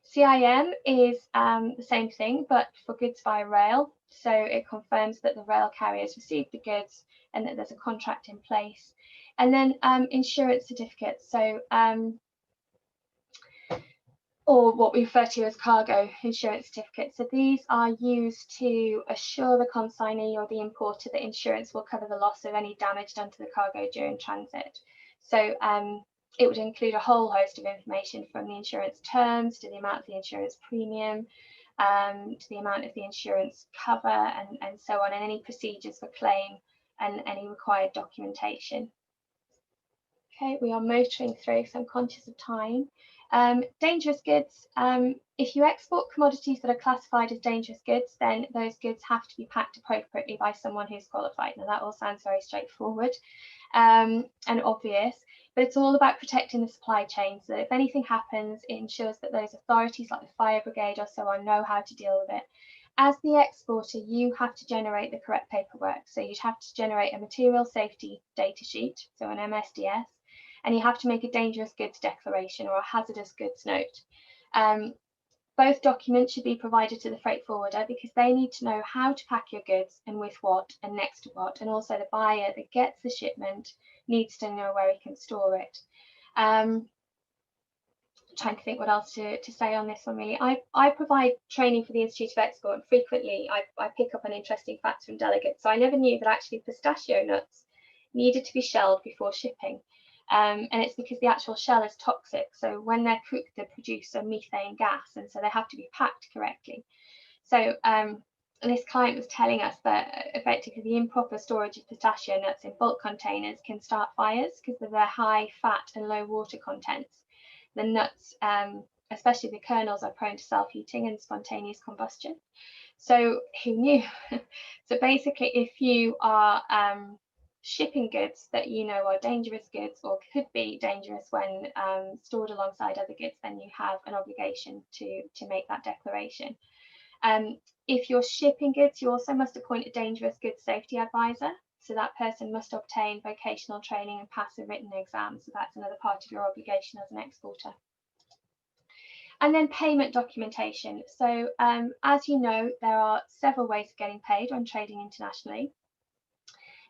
CIM is the same thing, but for goods by rail. So it confirms that the rail carrier has received the goods and that there's a contract in place. And then insurance certificates. So or what we refer to as cargo insurance certificates. So these are used to assure the consignee or the importer that insurance will cover the loss of any damage done to the cargo during transit. So it would include a whole host of information from the insurance terms to the amount of the insurance premium, to the amount of the insurance cover and so on, and any procedures for claim and any required documentation. Okay, we are motoring through, so I'm conscious of time. Dangerous goods. If you export commodities that are classified as dangerous goods, then those goods have to be packed appropriately by someone who's qualified. Now, that all sounds very straightforward and obvious, but it's all about protecting the supply chain. So if anything happens, it ensures that those authorities like the fire brigade or so on know how to deal with it. As the exporter, you have to generate the correct paperwork. So you'd have to generate a material safety data sheet, so an MSDS, and you have to make a dangerous goods declaration or a hazardous goods note. Both documents should be provided to the freight forwarder because they need to know how to pack your goods and with what and next to what. And also the buyer that gets the shipment needs to know where he can store it. Trying to think what else to say on this one really. I provide training for the Institute of Export, and frequently I pick up on interesting facts from delegates. So I never knew that actually pistachio nuts needed to be shelled before shipping. And it's because the actual shell is toxic. So when they're cooked, they produce a methane gas, and so they have to be packed correctly. So this client was telling us that effectively the improper storage of pistachio nuts in bulk containers can start fires because of their high fat and low water contents. The nuts, especially the kernels, are prone to self-heating and spontaneous combustion. So who knew? So basically, if you are shipping goods that you know are dangerous goods or could be dangerous when stored alongside other goods, then you have an obligation to make that declaration. If you're shipping goods, you also must appoint a dangerous goods safety advisor. So that person must obtain vocational training and pass a written exam. So that's another part of your obligation as an exporter. And then payment documentation. So as you know, there are several ways of getting paid when trading internationally.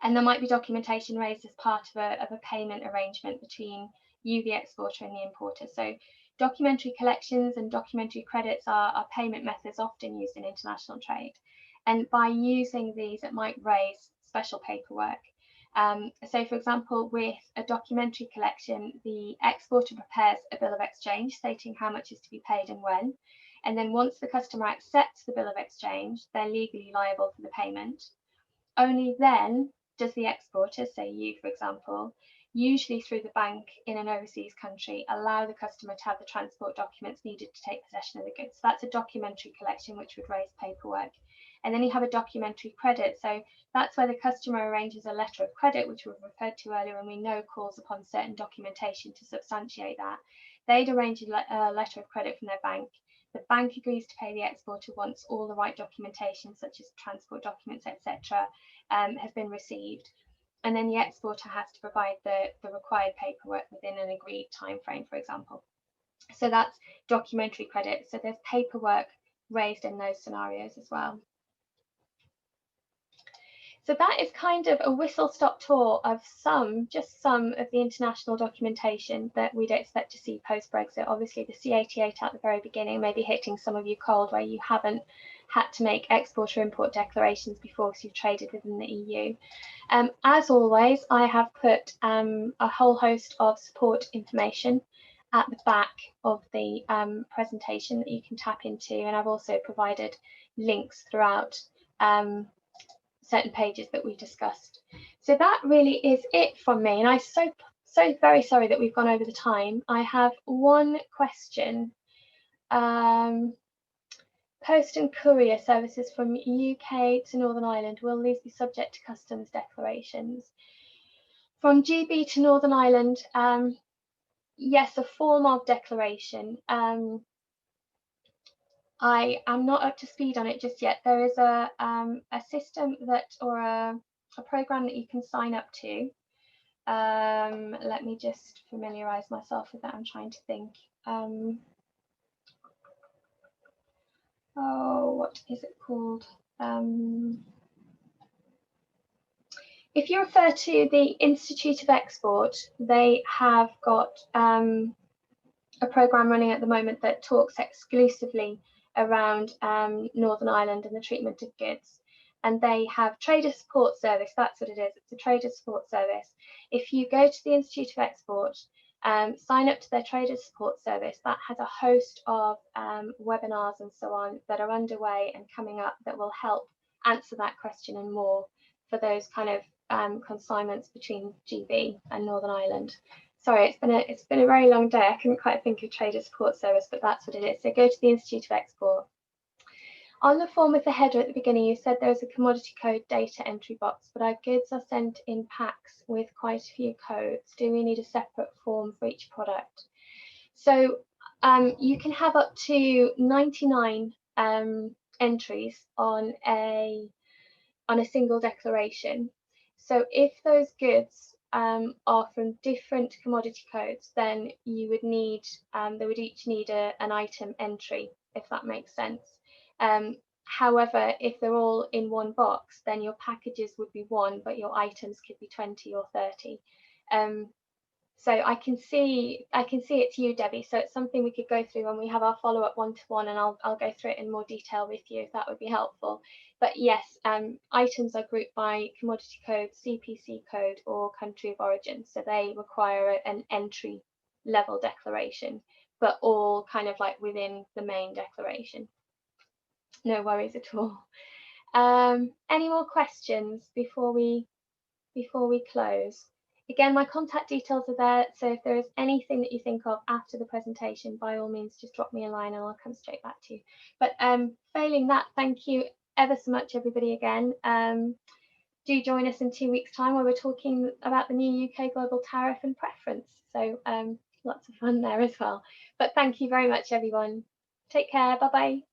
And there might be documentation raised as part of a payment arrangement between you, the exporter, and the importer. So documentary collections and documentary credits are payment methods often used in international trade. And by using these, it might raise special paperwork. So for example, with a documentary collection, the exporter prepares a bill of exchange stating how much is to be paid and when. And then once the customer accepts the bill of exchange, they're legally liable for the payment. Only then does the exporter, say you, for example, usually through the bank in an overseas country, allow the customer to have the transport documents needed to take possession of the goods. So that's a documentary collection, which would raise paperwork. And then you have a documentary credit. So that's where the customer arranges a letter of credit, which we've referred to earlier, and we know calls upon certain documentation to substantiate that. They'd arrange a letter of credit from their bank. The bank agrees to pay the exporter once all the right documentation, such as transport documents, etc., has been received. And then the exporter has to provide the required paperwork within an agreed time frame, for example. So that's documentary credit. So there's paperwork raised in those scenarios as well. So that is kind of a whistle-stop tour of just some of the international documentation that we'd expect to see post-Brexit. Obviously, the C88 at the very beginning may be hitting some of you cold where you haven't had to make export or import declarations before because you've traded within the EU. As always, I have put a whole host of support information at the back of the presentation that you can tap into, and I've also provided links throughout certain pages that we discussed. So that really is it from me, and I'm so very sorry that we've gone over the time. I have one question. Post and courier services from UK to Northern Ireland, will these be subject to customs declarations? From GB to Northern Ireland, yes, a form of declaration. I am not up to speed on it just yet. There is a system that, or a program that you can sign up to. Let me just familiarize myself with that. I'm trying to think. Oh, what is it called? If you refer to the Institute of Export, they have got a program running at the moment that talks exclusively around Northern Ireland and the treatment of goods. And they have trader support service. That's what it is. It's a trader support service. If you go to the Institute of Export, sign up to their trader support service, that has a host of webinars and so on that are underway and coming up that will help answer that question and more for those kind of consignments between GB and Northern Ireland. sorry, it's been a very long day. I couldn't quite think of Trader Support Service, but that's what it is. So go to the Institute of Export. On the form with the header at the beginning, you said there was a commodity code data entry box, but our goods are sent in packs with quite a few codes. Do we need a separate form for each product? So you can have up to 99 entries on a single declaration. So if those goods are from different commodity codes, then you would need, they would each need an item entry, if that makes sense. However, if they're all in one box, then your packages would be one, but your items could be 20 or 30. So I can see it's you, Debbie. So it's something we could go through when we have our follow-up one-to-one, and I'll go through it in more detail with you if that would be helpful. But yes, items are grouped by commodity code, CPC code, or country of origin. So they require an entry level declaration, but all kind of like within the main declaration. No worries at all. Any more questions before we close? Again, my contact details are there, so if there is anything that you think of after the presentation, by all means, just drop me a line and I'll come straight back to you. But failing that, thank you ever so much, everybody, again. Do join us in 2 weeks' time where we're talking about the new UK global tariff and preference. So lots of fun there as well. But thank you very much, everyone. Take care. Bye-bye.